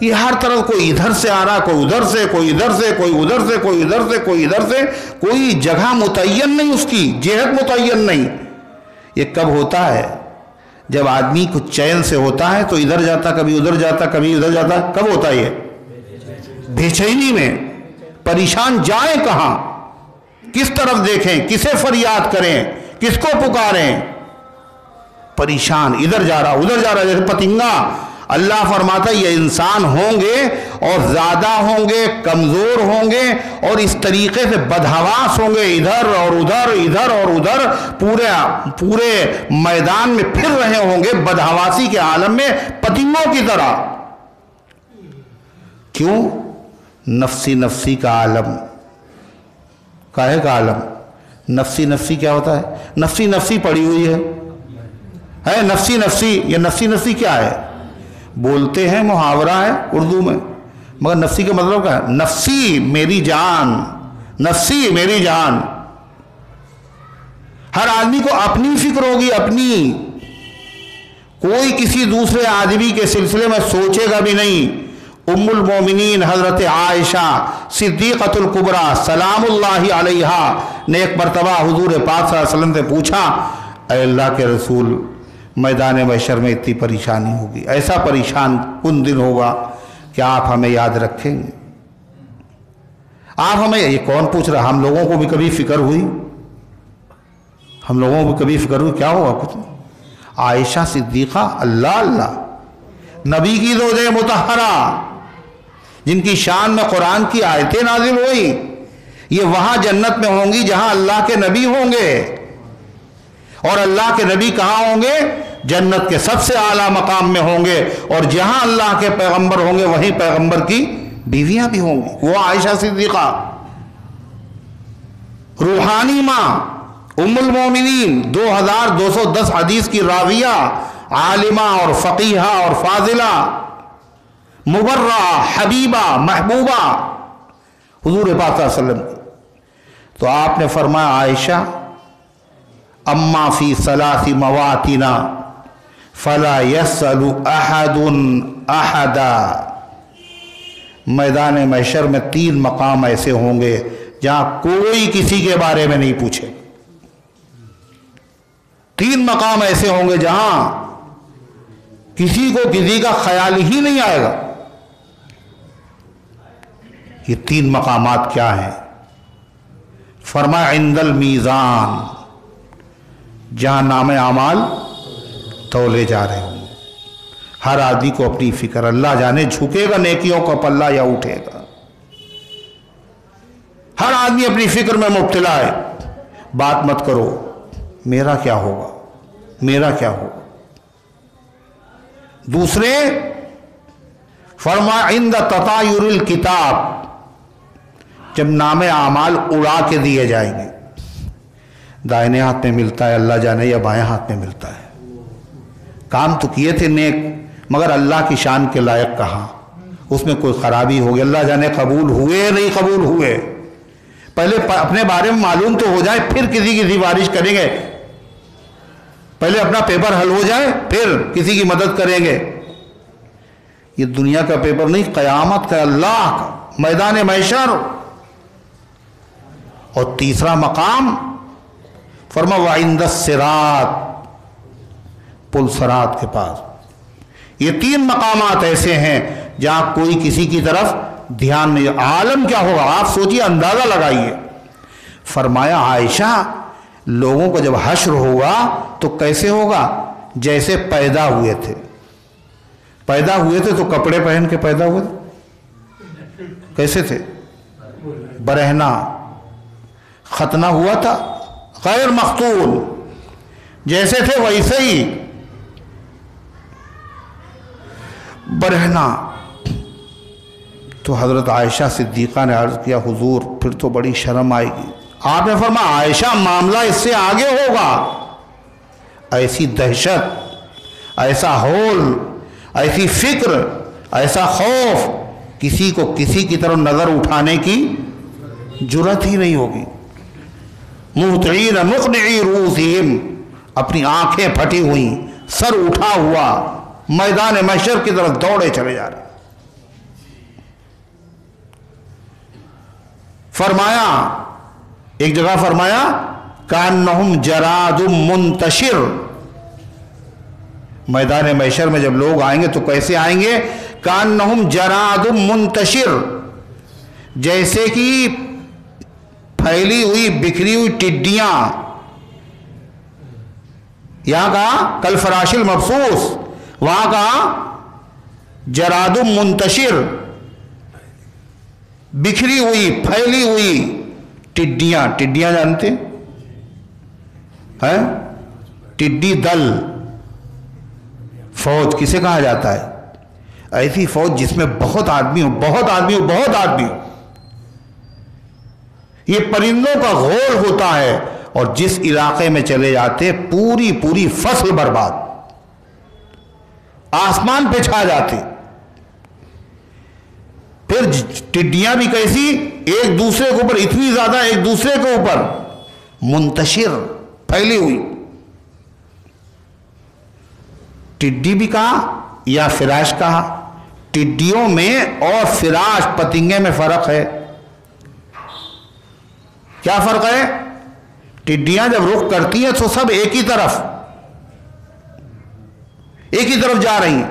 Speaker 1: یہ ہر طرف کوئی ادھر سے آ رہا، کوئی ادھر سے، کوئی ادھر سے، کوئی ادھر سے، کوئی ادھر سے، کوئی ادھر سے، کوئی جگہ متعین نہیں، اس کی جہت متعین نہیں۔ یہ کب ہوتا ہے؟ جب آدمی کو چین سے ہوتا ہے تو ادھر جاتا، کبھی ادھر جاتا، کبھی ادھر جاتا۔ کب ہوتا ہے یہ؟ بے چینی میں، پریشان جائیں کہاں، کس طرف دیکھیں، کسے فریاد کریں، کس کو پکاریں، پریشان، ادھر جا رہا ادھر جا رہا، جیسے پتنگا۔ اللہ فرماتا ہے یہ انسان ہوں گے اور زیادہ ہوں گے، کمزور ہوں گے، اور اس طریقے سے بدحواس ہوں گے، ادھر اور ادھر، ادھر اور ادھر، پورے میدان میں پھر رہے ہوں گے بدحواسی کے عالم میں پتنگوں کی طرح۔ کیوں؟ نفسی نفسی کا عالم۔ کاہے کا عالم؟ نفسی نفسی کیا ہوتا ہے؟ نفسی نفسی پڑی ہوئی ہے نفسی نفسی۔ یہ نفسی نفسی کیا ہے؟ بولتے ہیں محاورہ ہے اردو میں، مگر نفسی کا مطلب کیا ہے؟ نفسی میری جان، نفسی میری جان۔ ہر آدمی کو اپنی فکر ہوگی، اپنی، کوئی کسی دوسرے آدمی کے سلسلے میں سوچے گا بھی نہیں۔ ام المومنین حضرت عائشہ صدیقۃ الکبریٰ سلام اللہ علیہا نے ایک مرتبہ حضور پاک صلی اللہ علیہ وسلم سے پوچھا، اے اللہ کے رسول، میدان محشر میں اتنی پریشانی ہوگی، ایسا پریشان کن دن ہوگا کہ آپ ہمیں یاد رکھیں گے؟ آپ ہمیں، یہ کون پوچھ رہا؟ ہم لوگوں کو بھی کبھی فکر ہوئی؟ ہم لوگوں کو کبھی فکر ہوئی کیا ہوگا؟ کچھ نہیں۔ عائشہ صدیقہ، اللہ اللہ، نبی کی زوجہ مطہرہ، جن کی شان میں قرآن کی آیتیں نازل ہوئی، یہ وہاں جنت میں ہوں گی جہاں اللہ کے نبی ہوں گے۔ اور اللہ کے نبی کہاں ہوں گے؟ جنت کے سب سے اعلیٰ مقام میں ہوں گے، اور جہاں اللہ کے پیغمبر ہوں گے وہیں پیغمبر کی بیویاں بھی ہوں گی۔ وہ عائشہ صدیقہ روحانی ماں، ام المومنین، 2210 حدیث کی راویہ، عالمہ اور فقیہہ اور فاضلہ، مبرہ، حبیبہ، محبوبہ حضور پاک صلی اللہ علیہ وسلم۔ تو آپ نے فرمایا عائشہ اما فی ثلاث مواتنا فلا یسأل احد احدا، میدان محشر میں 3 مقام ایسے ہوں گے جہاں کوئی کسی کے بارے میں نہیں پوچھے۔ 3 مقام ایسے ہوں گے جہاں کسی کو کسی کا خیال ہی نہیں آئے گا۔ یہ 3 مقامات کیا ہیں؟ فرمایا عند المیزان، جہاں نام اعمال تولے جا رہے ہوں گے۔ ہر آدمی کو اپنی فکر، اللہ جانے جھکے گا نیکیوں کا پلہ یا اٹھے گا۔ ہر آدمی اپنی فکر میں مبتلا ہے۔ بات مت کرو میرا کیا ہوگا، میرا کیا ہوگا۔ دوسرے فرمایا عند تطایر الکتاب، جب نام اعمال اڑا کے دیے جائیں گے، دائنے ہاتھ میں ملتا ہے اللہ جانے یا بائیں ہاتھ میں ملتا ہے۔ کام تو کیے تھے نیک، مگر اللہ کی شان کے لائق کہاں، اس میں کوئی خرابی ہوگی، اللہ جانے قبول ہوئے نہیں قبول ہوئے۔ پہلے اپنے بارے میں معلوم تو ہو جائے، پھر کسی کی سفارش کریں گے۔ پہلے اپنا پیپر حل ہو جائے پھر کسی کی مدد کریں گے۔ یہ دنیا کا پیپر نہیں، قیامت کا، اللہ کا میدان محشر۔ اور تیسرا مقام فرما وعند الصراط، پل صراط کے پاس۔ یہ 3 مقامات ایسے ہیں جہاں کوئی کسی کی طرف دھیان نہیں۔ عالم کیا ہوگا آپ سوچیے، اندازہ لگائیے۔ فرمایا عائشہ لوگوں کو جب حشر ہوگا تو کیسے ہوگا؟ جیسے پیدا ہوئے تھے۔ پیدا ہوئے تھے تو کپڑے پہن کے پیدا ہوئے تھے، کیسے تھے؟ برہنہ، ختنہ ہوا تھا غیر مختون، جیسے تھے ویسے ہی برہنہ۔ تو حضرت عائشہ صدیقہ نے عرض کیا حضور پھر تو بڑی شرم آئے گی۔ آپ نے فرمایا عائشہ معاملہ اس سے آگے ہوگا، ایسی دہشت، ایسا ہول، ایسی فکر، ایسا خوف، کسی کو کسی کی طرف نظر اٹھانے کی جرات ہی نہیں ہوگی۔ مہطعین مقنعی رؤوسہم، اپنی آنکھیں پھٹی ہوئی، سر اٹھا ہوا، میدان محشر کی طرف دوڑے چلے جا رہے۔ فرمایا، ایک جگہ فرمایا کانہم جراد منتشر، میدان محشر میں جب لوگ آئیں گے تو کیسے آئیں گے؟ کانہم جراد منتشر، جیسے کہ پھیلی ہوئی بکھری ہوئی ٹڈیاں، یہاں کہا کل فراش المبثوث، وہاں کہا جراد منتشر، بکھری ہوئی پھیلی ہوئی ٹڈیاں۔ ٹڈیاں جانتے ہیں؟ ٹڈی دل فوج کسے کہا جاتا ہے؟ ایسی فوج جس میں بہت آدمی ہو، بہت آدمی ہو، بہت آدمی ہو، یہ پرندوں کا غول ہوتا ہے، اور جس علاقے میں چلے جاتے پوری پوری فصل برباد، آسمان پہ چھا جاتے۔ پھر ٹڈیاں بھی کیسی؟ ایک دوسرے کے اوپر، اتنی زیادہ ایک دوسرے کے اوپر، منتشر، پھیلی ہوئی۔ ٹڈی بھی کہا یا فراش کہا، ٹڈیوں میں اور فراش پتنگے میں فرق ہے۔ کیا فرق ہے؟ ٹڈیاں جب رخ کرتی ہیں تو سب ایک ہی طرف جا رہی ہیں،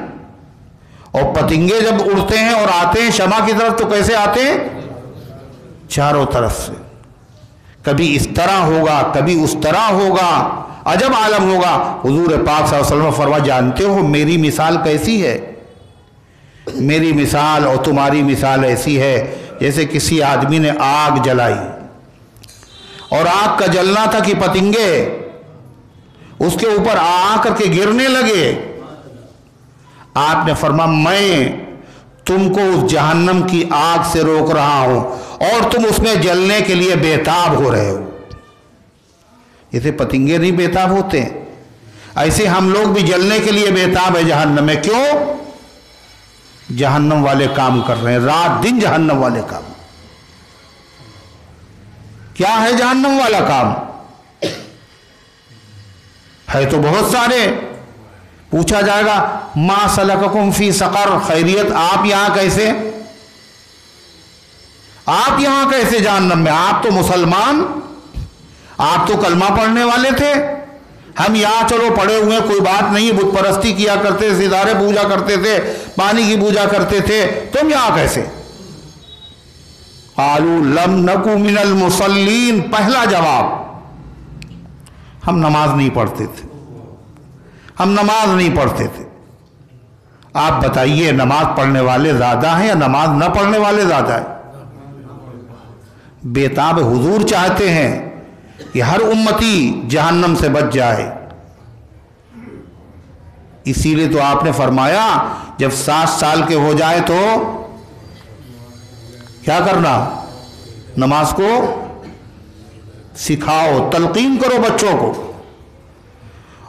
Speaker 1: اور پتنگے جب اڑتے ہیں اور آتے ہیں شمع کی طرف تو کیسے آتے ہیں؟ چاروں طرف سے، کبھی اس طرح ہوگا کبھی اس طرح ہوگا، عجب عالم ہوگا۔ حضور پاک صلی اللہ علیہ وسلم فرمایا جانتے ہو میری مثال کیسی ہے؟ میری مثال اور تمہاری مثال ایسی ہے جیسے کسی آدمی نے آگ جلائی، اور آگ کا جلنا تھا کہ پتنگے اس کے اوپر آ کر کے گرنے لگے۔ آپ نے فرمایا میں تم کو اس جہنم کی آگ سے روک رہا ہوں، اور تم اس میں جلنے کے لیے بےتاب ہو رہے ہو۔ جیسے پتنگے نہیں بےتاب ہوتے، ایسے ہم لوگ بھی جلنے کے لیے بےتاب ہے جہنم میں۔ کیوں؟ جہنم والے کام کر رہے ہیں، رات دن جہنم والے کام۔ کیا ہے جہنم والا کام؟ ہے تو بہت سارے۔ پوچھا جائے گا ما سلککم فی سقر، خیریت آپ یہاں کیسے؟ آپ یہاں کیسے جہنم میں؟ آپ تو مسلمان، آپ تو کلمہ پڑھنے والے تھے، ہم یہاں چلو پڑے ہوئے کوئی بات نہیں، بت پرستی کیا کرتے، ستارے پوجا کرتے تھے، پانی کی پوجا کرتے تھے، تم یہاں کیسے؟ قالوا لم نکو من المصلین، پہلا جواب ہم نماز نہیں پڑھتے تھے، ہم نماز نہیں پڑھتے تھے۔ آپ بتائیے نماز پڑھنے والے زیادہ ہیں یا نماز نہ پڑھنے والے زیادہ ہیں؟ بےتاب حضور چاہتے ہیں کہ ہر امتی جہنم سے بچ جائے، اسی لیے تو آپ نے فرمایا جب 7 سال کے ہو جائے تو کیا کرنا؟ نماز کو سکھاؤ، تلقین کرو بچوں کو،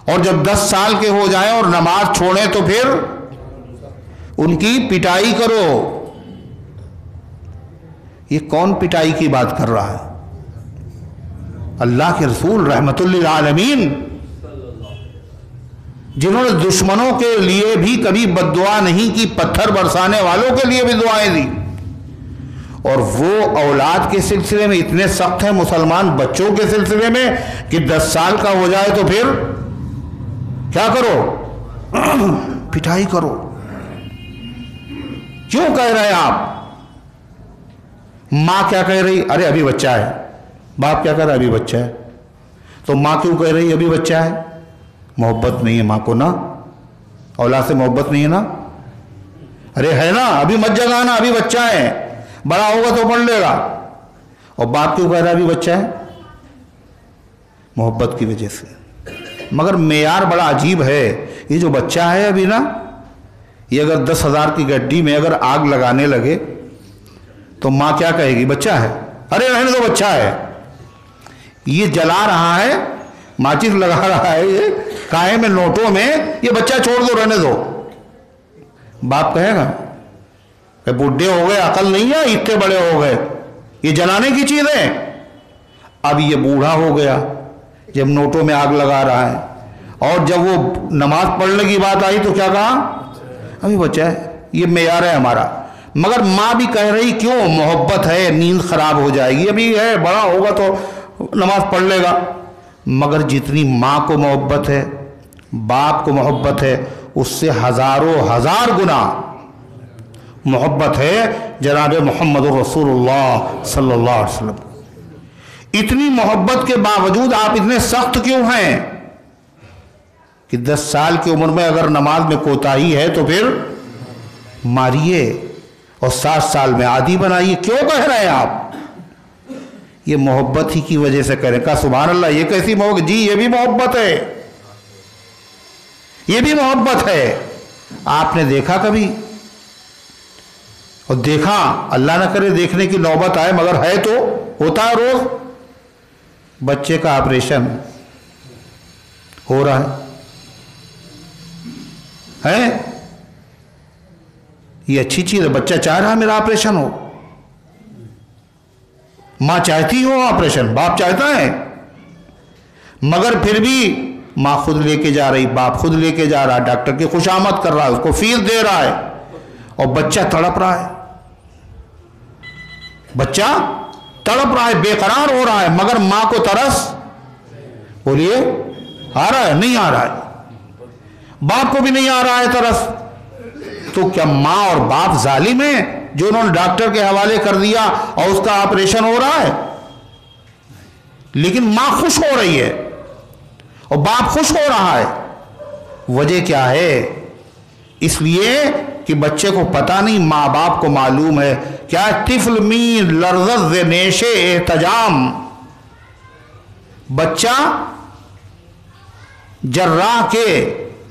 Speaker 1: اور جب 10 سال کے ہو جائیں اور نماز چھوڑیں تو پھر ان کی پٹائی کرو۔ یہ کون پٹائی کی بات کر رہا ہے؟ اللہ کے رسول رحمت للعالمین، جنہوں نے دشمنوں کے لیے بھی کبھی بد دعا نہیں کی، پتھر برسانے والوں کے لیے بھی دعائیں دی، اور وہ اولاد کے سلسلے میں اتنے سخت ہیں مسلمان بچوں کے سلسلے میں کہ 10 سال کا ہو جائے تو پھر کیا کرو؟ پٹائی کرو۔ کیوں کہہ رہے ہیں آپ؟ ماں کیا کہہ رہی؟ ارے ابھی بچہ ہے۔ باپ کیا کہہ رہا ہے؟ ابھی بچہ ہے۔ تو ماں کیوں کہہ رہی ابھی بچہ ہے؟ محبت نہیں ہے ماں کو نا، اولاد سے محبت نہیں ہے نا۔ ارے ہے نا، ابھی مت جگانا، ابھی بچہ ہے، بڑا ہوگا تو پڑھ لے گا۔ اور باپ کیوں کہہ رہا ہے ابھی بچہ ہے؟ محبت کی وجہ سے۔ مگر معیار بڑا عجیب ہے، یہ جو بچہ ہے ابھی نا، یہ اگر 10,000 کی گڈی میں اگر آگ لگانے لگے تو ماں کیا کہے گی؟ بچہ ہے، ارے رہنے دو بچہ ہے۔ یہ جلا رہا ہے، ماچس لگا رہا ہے یہ کائے میں، نوٹوں میں، یہ بچہ چھوڑ دو، رہنے دو۔ باپ کہے گا کہ بڈھے ہو گئے، عقل نہیں ہے، اتنے بڑے ہو گئے، یہ جلانے کی چیز ہے۔ اب یہ بوڑھا ہو گیا، جب نوٹوں میں آگ لگا رہا ہے، اور جب وہ نماز پڑھنے کی بات آئی تو کیا کہا؟ ابھی بچہ ہے۔ یہ معیار ہے ہمارا۔ مگر ماں بھی کہہ رہی کیوں؟ محبت ہے، نیند خراب ہو جائے گی، ابھی ہے، بڑا ہوگا تو نماز پڑھ لے گا۔ مگر جتنی ماں کو محبت ہے، باپ کو محبت ہے، اس سے ہزاروں ہزار گنا محبت ہے جناب محمد رسول اللہ صلی اللہ علیہ وسلم۔ اتنی محبت کے باوجود آپ اتنے سخت کیوں ہیں کہ 10 سال کی عمر میں اگر نماز میں کوتاہی ہے تو پھر ماریے، اور 7 سال میں عادی بنائیے؟ کیوں کہہ رہے ہیں آپ؟ یہ محبت ہی کی وجہ سے کہہ رہے ہیں۔ کہا سبحان اللہ، یہ کیسی محبت؟ جی یہ بھی محبت ہے، یہ بھی محبت ہے۔ آپ نے دیکھا کبھی؟ اور دیکھا، اللہ نہ کرے دیکھنے کی نوبت آئے، مگر ہے تو ہوتا ہے روز، بچے کا آپریشن ہو رہا ہے، یہ اچھی چیز ہے، بچہ چاہ رہا ہے میرا آپریشن ہو، ماں چاہتی ہو آپریشن، باپ چاہتا ہے، مگر پھر بھی ماں خود لے کے جا رہی، باپ خود لے کے جا رہا، ڈاکٹر کی خوشامد کر رہا ہے، اس کو فیس دے رہا ہے، اور بچہ تڑپ رہا ہے، بچہ تڑپ رہا ہے، بے قرار ہو رہا ہے، مگر ماں کو ترس، بولیے، آ رہا ہے؟ نہیں آ رہا ہے، باپ کو بھی نہیں آ رہا ہے ترس۔ تو کیا ماں اور باپ ظالم ہیں جو انہوں نے ڈاکٹر کے حوالے کر دیا اور اس کا آپریشن ہو رہا ہے؟ لیکن ماں خوش ہو رہی ہے اور باپ خوش ہو رہا ہے، وجہ کیا ہے؟ اس لیے کہ بچے کو پتہ نہیں، ماں باپ کو معلوم ہے کیا طفل می لرزت ز نیش احتجام، بچہ جراح کے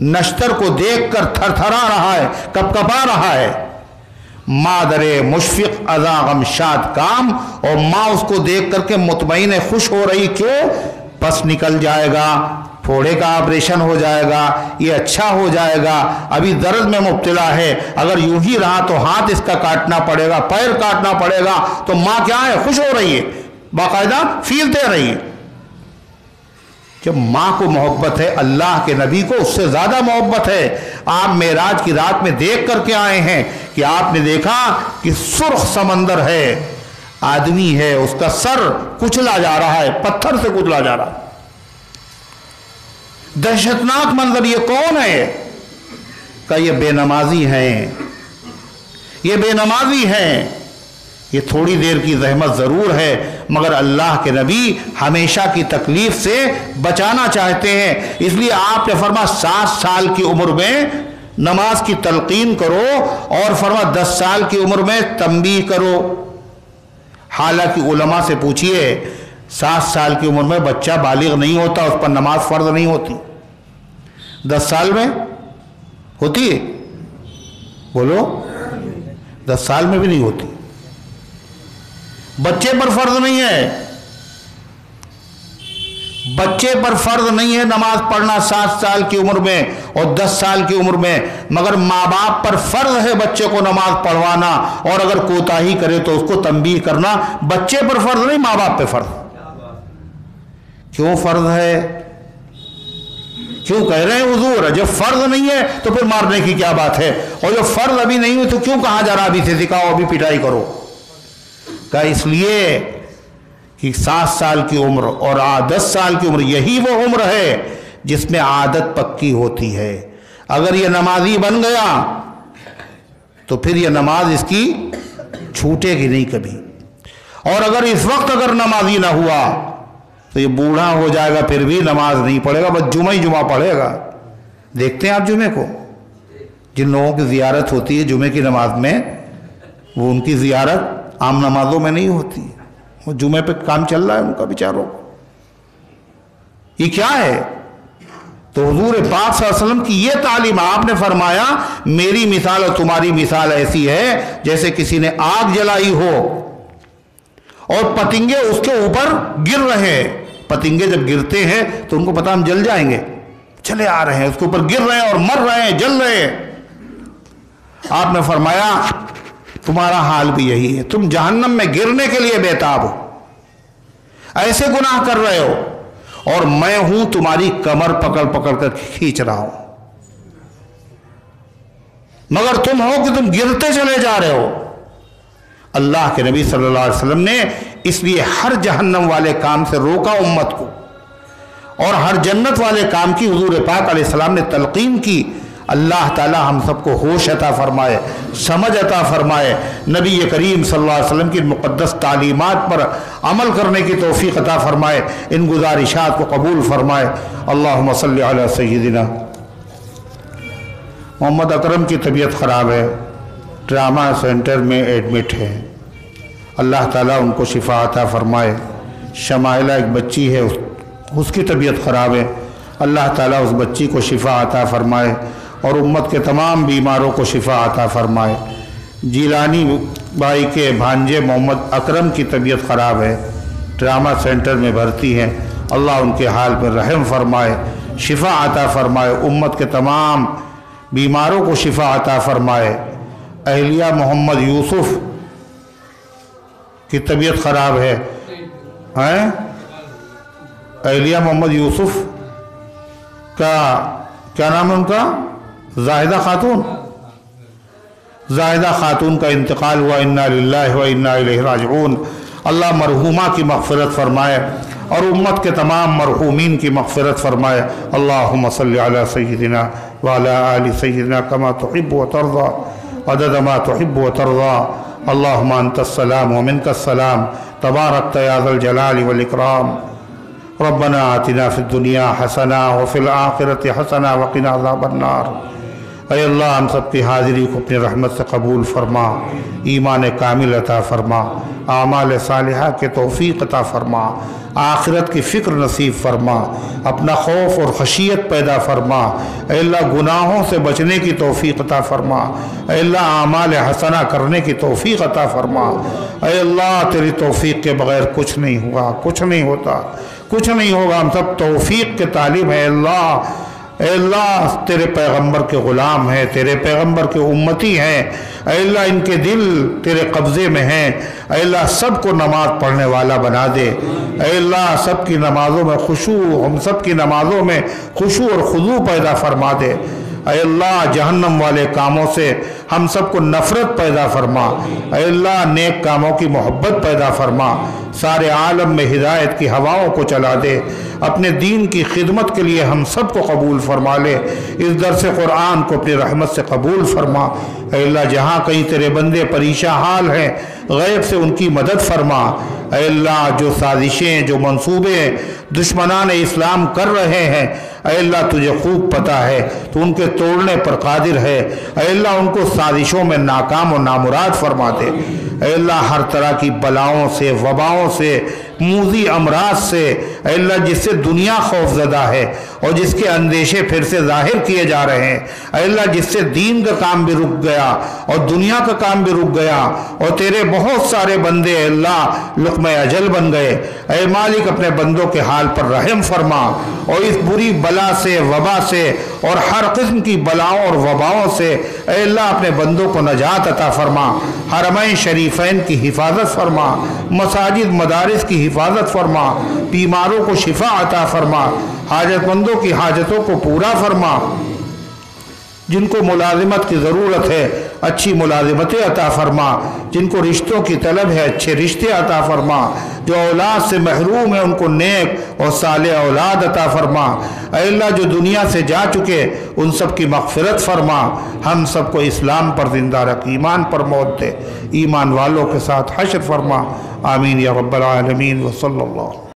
Speaker 1: نشتر کو دیکھ کر تھر تھرا رہا ہے، کپ کپا رہا ہے، مادر مشفق ازا غم شاد کام، اور ماں اس کو دیکھ کر کے مطمئن خوش ہو رہی، کیوں؟ پس نکل جائے گا، پھوڑے کا آپریشن ہو جائے گا، یہ اچھا ہو جائے گا، ابھی درد میں مبتلا ہے، اگر یوں ہی رہا تو ہاتھ اس کا کاٹنا پڑے گا، پیر کاٹنا پڑے گا، تو ماں کیا ہے؟ خوش ہو رہی ہے، باقاعدہ فیل دے رہی ہے۔ جب ماں کو محبت ہے، اللہ کے نبی کو اس سے زیادہ محبت ہے۔ آپ معراج کی رات میں دیکھ کر کے آئے ہیں کہ آپ نے دیکھا کہ سرخ سمندر ہے، آدمی ہے، اس کا سر کچلا جا رہا ہے، پتھر سے کچلا جا رہا ہے، دہشتناک منظر۔ یہ کون ہے؟ کہ یہ بے نمازی ہیں، یہ بے نمازی ہیں۔ یہ تھوڑی دیر کی زحمت ضرور ہے، مگر اللہ کے نبی ہمیشہ کی تکلیف سے بچانا چاہتے ہیں، اس لیے آپ نے فرمایا 7 سال کی عمر میں نماز کی تلقین کرو، اور فرمایا 10 سال کی عمر میں تنبیہ کرو۔ حالانکہ علماء سے پوچھئے، 7 سال کی عمر میں بچہ بالغ نہیں ہوتا، اس پر نماز فرض نہیں ہوتی، 10 سال میں ہوتی ہے؟ بولو، 10 سال میں بھی نہیں ہوتی، بچے پر فرض نہیں ہے، بچے پر فرض نہیں ہے نماز پڑھنا 7 سال کی عمر میں اور 10 سال کی عمر میں، مگر ماں باپ پر فرض ہے بچے کو نماز پڑھوانا، اور اگر کوتاہی کرے تو اس کو تنبیہ کرنا۔ بچے پر فرض نہیں، ماں باپ پہ فرض۔ کیوں فرض ہے؟ کیوں کہہ رہے ہیں حضور جب فرض نہیں ہے تو پھر مارنے کی کیا بات ہے، اور جب فرض ابھی نہیں ہوئی تو کیوں کہا جا رہا ابھی سے سکھاؤ، ابھی پٹائی کرو؟ کہ اس لیے کہ 7 سال کی عمر اور 10 سال کی عمر یہی وہ عمر ہے جس میں عادت پکی ہوتی ہے۔ اگر یہ نمازی بن گیا تو پھر یہ نماز اس کی چھوٹے گی نہیں کبھی، اور اگر اس وقت اگر نمازی نہ ہوا تو یہ بوڑھا ہو جائے گا، پھر بھی نماز نہیں پڑھے گا، بس جمعہ ہی جمعہ پڑھے گا۔ دیکھتے ہیں آپ جمعے کو، جن لوگوں کی زیارت ہوتی ہے جمعے کی نماز میں، وہ ان کی زیارت عام نمازوں میں نہیں ہوتی، وہ جمعے پہ کام چل رہا ہے ان کا بیچاروں۔ یہ کیا ہے؟ تو حضور پاک صلی اللہ علیہ وسلم کی یہ تعلیم، آپ نے فرمایا میری مثال اور تمہاری مثال ایسی ہے جیسے کسی نے آگ جلائی ہو اور پتنگے اس کے اوپر گر رہے ہیں۔ پتنگے جب گرتے ہیں تو ان کو پتا ہم جل جائیں گے، چلے آ رہے ہیں، اس کے اوپر گر رہے ہیں اور مر رہے ہیں، جل رہے ہیں۔ آپ نے فرمایا تمہارا حال بھی یہی ہے، تم جہنم میں گرنے کے لیے بےتاب ہو، ایسے گناہ کر رہے ہو، اور میں ہوں تمہاری کمر پکڑ پکڑ کر کھینچ رہا ہوں، مگر تم ہو کہ تم گرتے چلے جا رہے ہو۔ اللہ کے نبی صلی اللہ علیہ وسلم نے اس لیے ہر جہنم والے کام سے روکا امت کو، اور ہر جنت والے کام کی حضور پاک علیہ السلام نے تلقین کی۔ اللہ تعالی ہم سب کو ہوش عطا فرمائے، سمجھ عطا فرمائے، نبی کریم صلی اللہ علیہ وسلم کی مقدس تعلیمات پر عمل کرنے کی توفیق عطا فرمائے، ان گزارشات کو قبول فرمائے۔ اللہم صلی علی سیدنا محمد اکرم کی طبیعت خراب ہے، ٹراما سینٹر میں ایڈمٹ ہے، اللہ تعالیٰ ان کو شفا عطا فرمائے۔ شمائلہ ایک بچی ہے، اس کی طبیعت خراب ہے، اللہ تعالیٰ اس بچی کو شفا عطا فرمائے اور امت کے تمام بیماروں کو شفا عطا فرمائے۔ جیلانی بھائی کے بھانجے محمد اکرم کی طبیعت خراب ہے، ٹراما سینٹر میں بھرتی ہیں، اللہ ان کے حال پر رحم فرمائے، شفا عطا فرمائے، امت کے تمام بیماروں کو شفا عطا فرمائے۔ اہلیہ محمد یوسف کی طبیعت خراب ہے، اہلیہ محمد یوسف کا کیا نام ہے ان کا؟ زاہدہ خاتون، زاہدہ خاتون کا انتقال ہوا، انا للہ و انا الیہ راجعون۔ اللہ مرحومہ کی مغفرت فرمائے اور امت کے تمام مرحومین کی مغفرت فرمائے۔ اللہم صلی علی سیدنا وعلی آل سیدنا کما تحب و ترضا عدد ما تحب و ترضا۔ اللہم انت السلام ومنک السلام تبارکت یا ذا الجلال والاکرام۔ ربنا آتنا فی الدنیا حسنہ وفی الآخرۃ حسنہ وقنا عذاب النار۔ اے اللہ ہم سب کی حاضری کو اپنی رحمت سے قبول فرما، ایمان کامل عطا فرما، اعمال صالحہ کے توفیق عطا فرما، آخرت کی فکر نصیب فرما، اپنا خوف اور خشیت پیدا فرما۔ اے اللہ گناہوں سے بچنے کی توفیق عطا فرما، اے اللہ اعمال حسنہ کرنے کی توفیق عطا فرما۔ اے اللہ تیری توفیق کے بغیر کچھ نہیں ہوگا، کچھ نہیں ہوتا، کچھ نہیں ہوگا، ہم سب توفیق کے طالب ہیں۔ اے اللہ تیرے پیغمبر کے غلام ہیں، تیرے پیغمبر کے امتی ہیں، اے اللہ ان کے دل تیرے قبضے میں ہیں، اے اللہ سب کو نماز پڑھنے والا بنا دے، اے اللہ سب کی نمازوں میں خشوع، ہم سب کی نمازوں میں خشوع اور خضوع پیدا فرما دے۔ اے اللہ جہنم والے کاموں سے ہم سب کو نفرت پیدا فرما، اے اللہ نیک کاموں کی محبت پیدا فرما، سارے عالم میں ہدایت کی ہواؤں کو چلا دے، اپنے دین کی خدمت کے لیے ہم سب کو قبول فرما لے، اس درس قرآن کو اپنی رحمت سے قبول فرما۔ اے اللہ جہاں کہیں تیرے بندے پریشان حال ہیں، غیب سے ان کی مدد فرما۔ اے اللہ جو سازشیں، جو منصوبے دشمنان اسلام کر رہے ہیں، اے اللہ تجھے خوب پتہ ہے، تو ان کے توڑنے پر قادر ہے، اے اللہ ان کو سازشوں میں ناکام و نامراد فرما دے۔ اے اللہ ہر طرح کی بلاؤں سے، وباؤں سے، موذی امراض سے، اے اللہ جس سے دنیا خوف زدہ ہے اور جس کے اندیشے پھر سے ظاہر کیے جا رہے ہیں، اے اللہ جس سے دین کا کام بھی رک گیا اور دنیا کا کام بھی رک گیا اور تیرے بہت سارے بندے اے اللہ لقمہ اجل بن گئے، اے مالک اپنے بندوں کے حال پر رحم فرما اور اس بری بلا سے، وبا سے اور ہر قسم کی بلاؤں اور وباؤں سے اے اللہ اپنے بندوں کو نجات عطا فرما، حرمین شریفین کی حفاظت فرما، مساجد مدارس کی حفاظت فرما، بیماروں کو شفا عطا فرما، حاجت مندوں کی حاجتوں کو پورا فرما، جن کو ملازمت کی ضرورت ہے اچھی ملازمتیں عطا فرما، جن کو رشتوں کی طلب ہے اچھے رشتے عطا فرما، جو اولاد سے محروم ہیں ان کو نیک اور صالح اولاد عطا فرما، اے اللہ جو دنیا سے جا چکے ان سب کی مغفرت فرما، ہم سب کو اسلام پر زندہ رکھ، ایمان پر موت دے، ایمان والوں کے ساتھ حشر فرما، آمین یا رب العالمین وصلی اللہ۔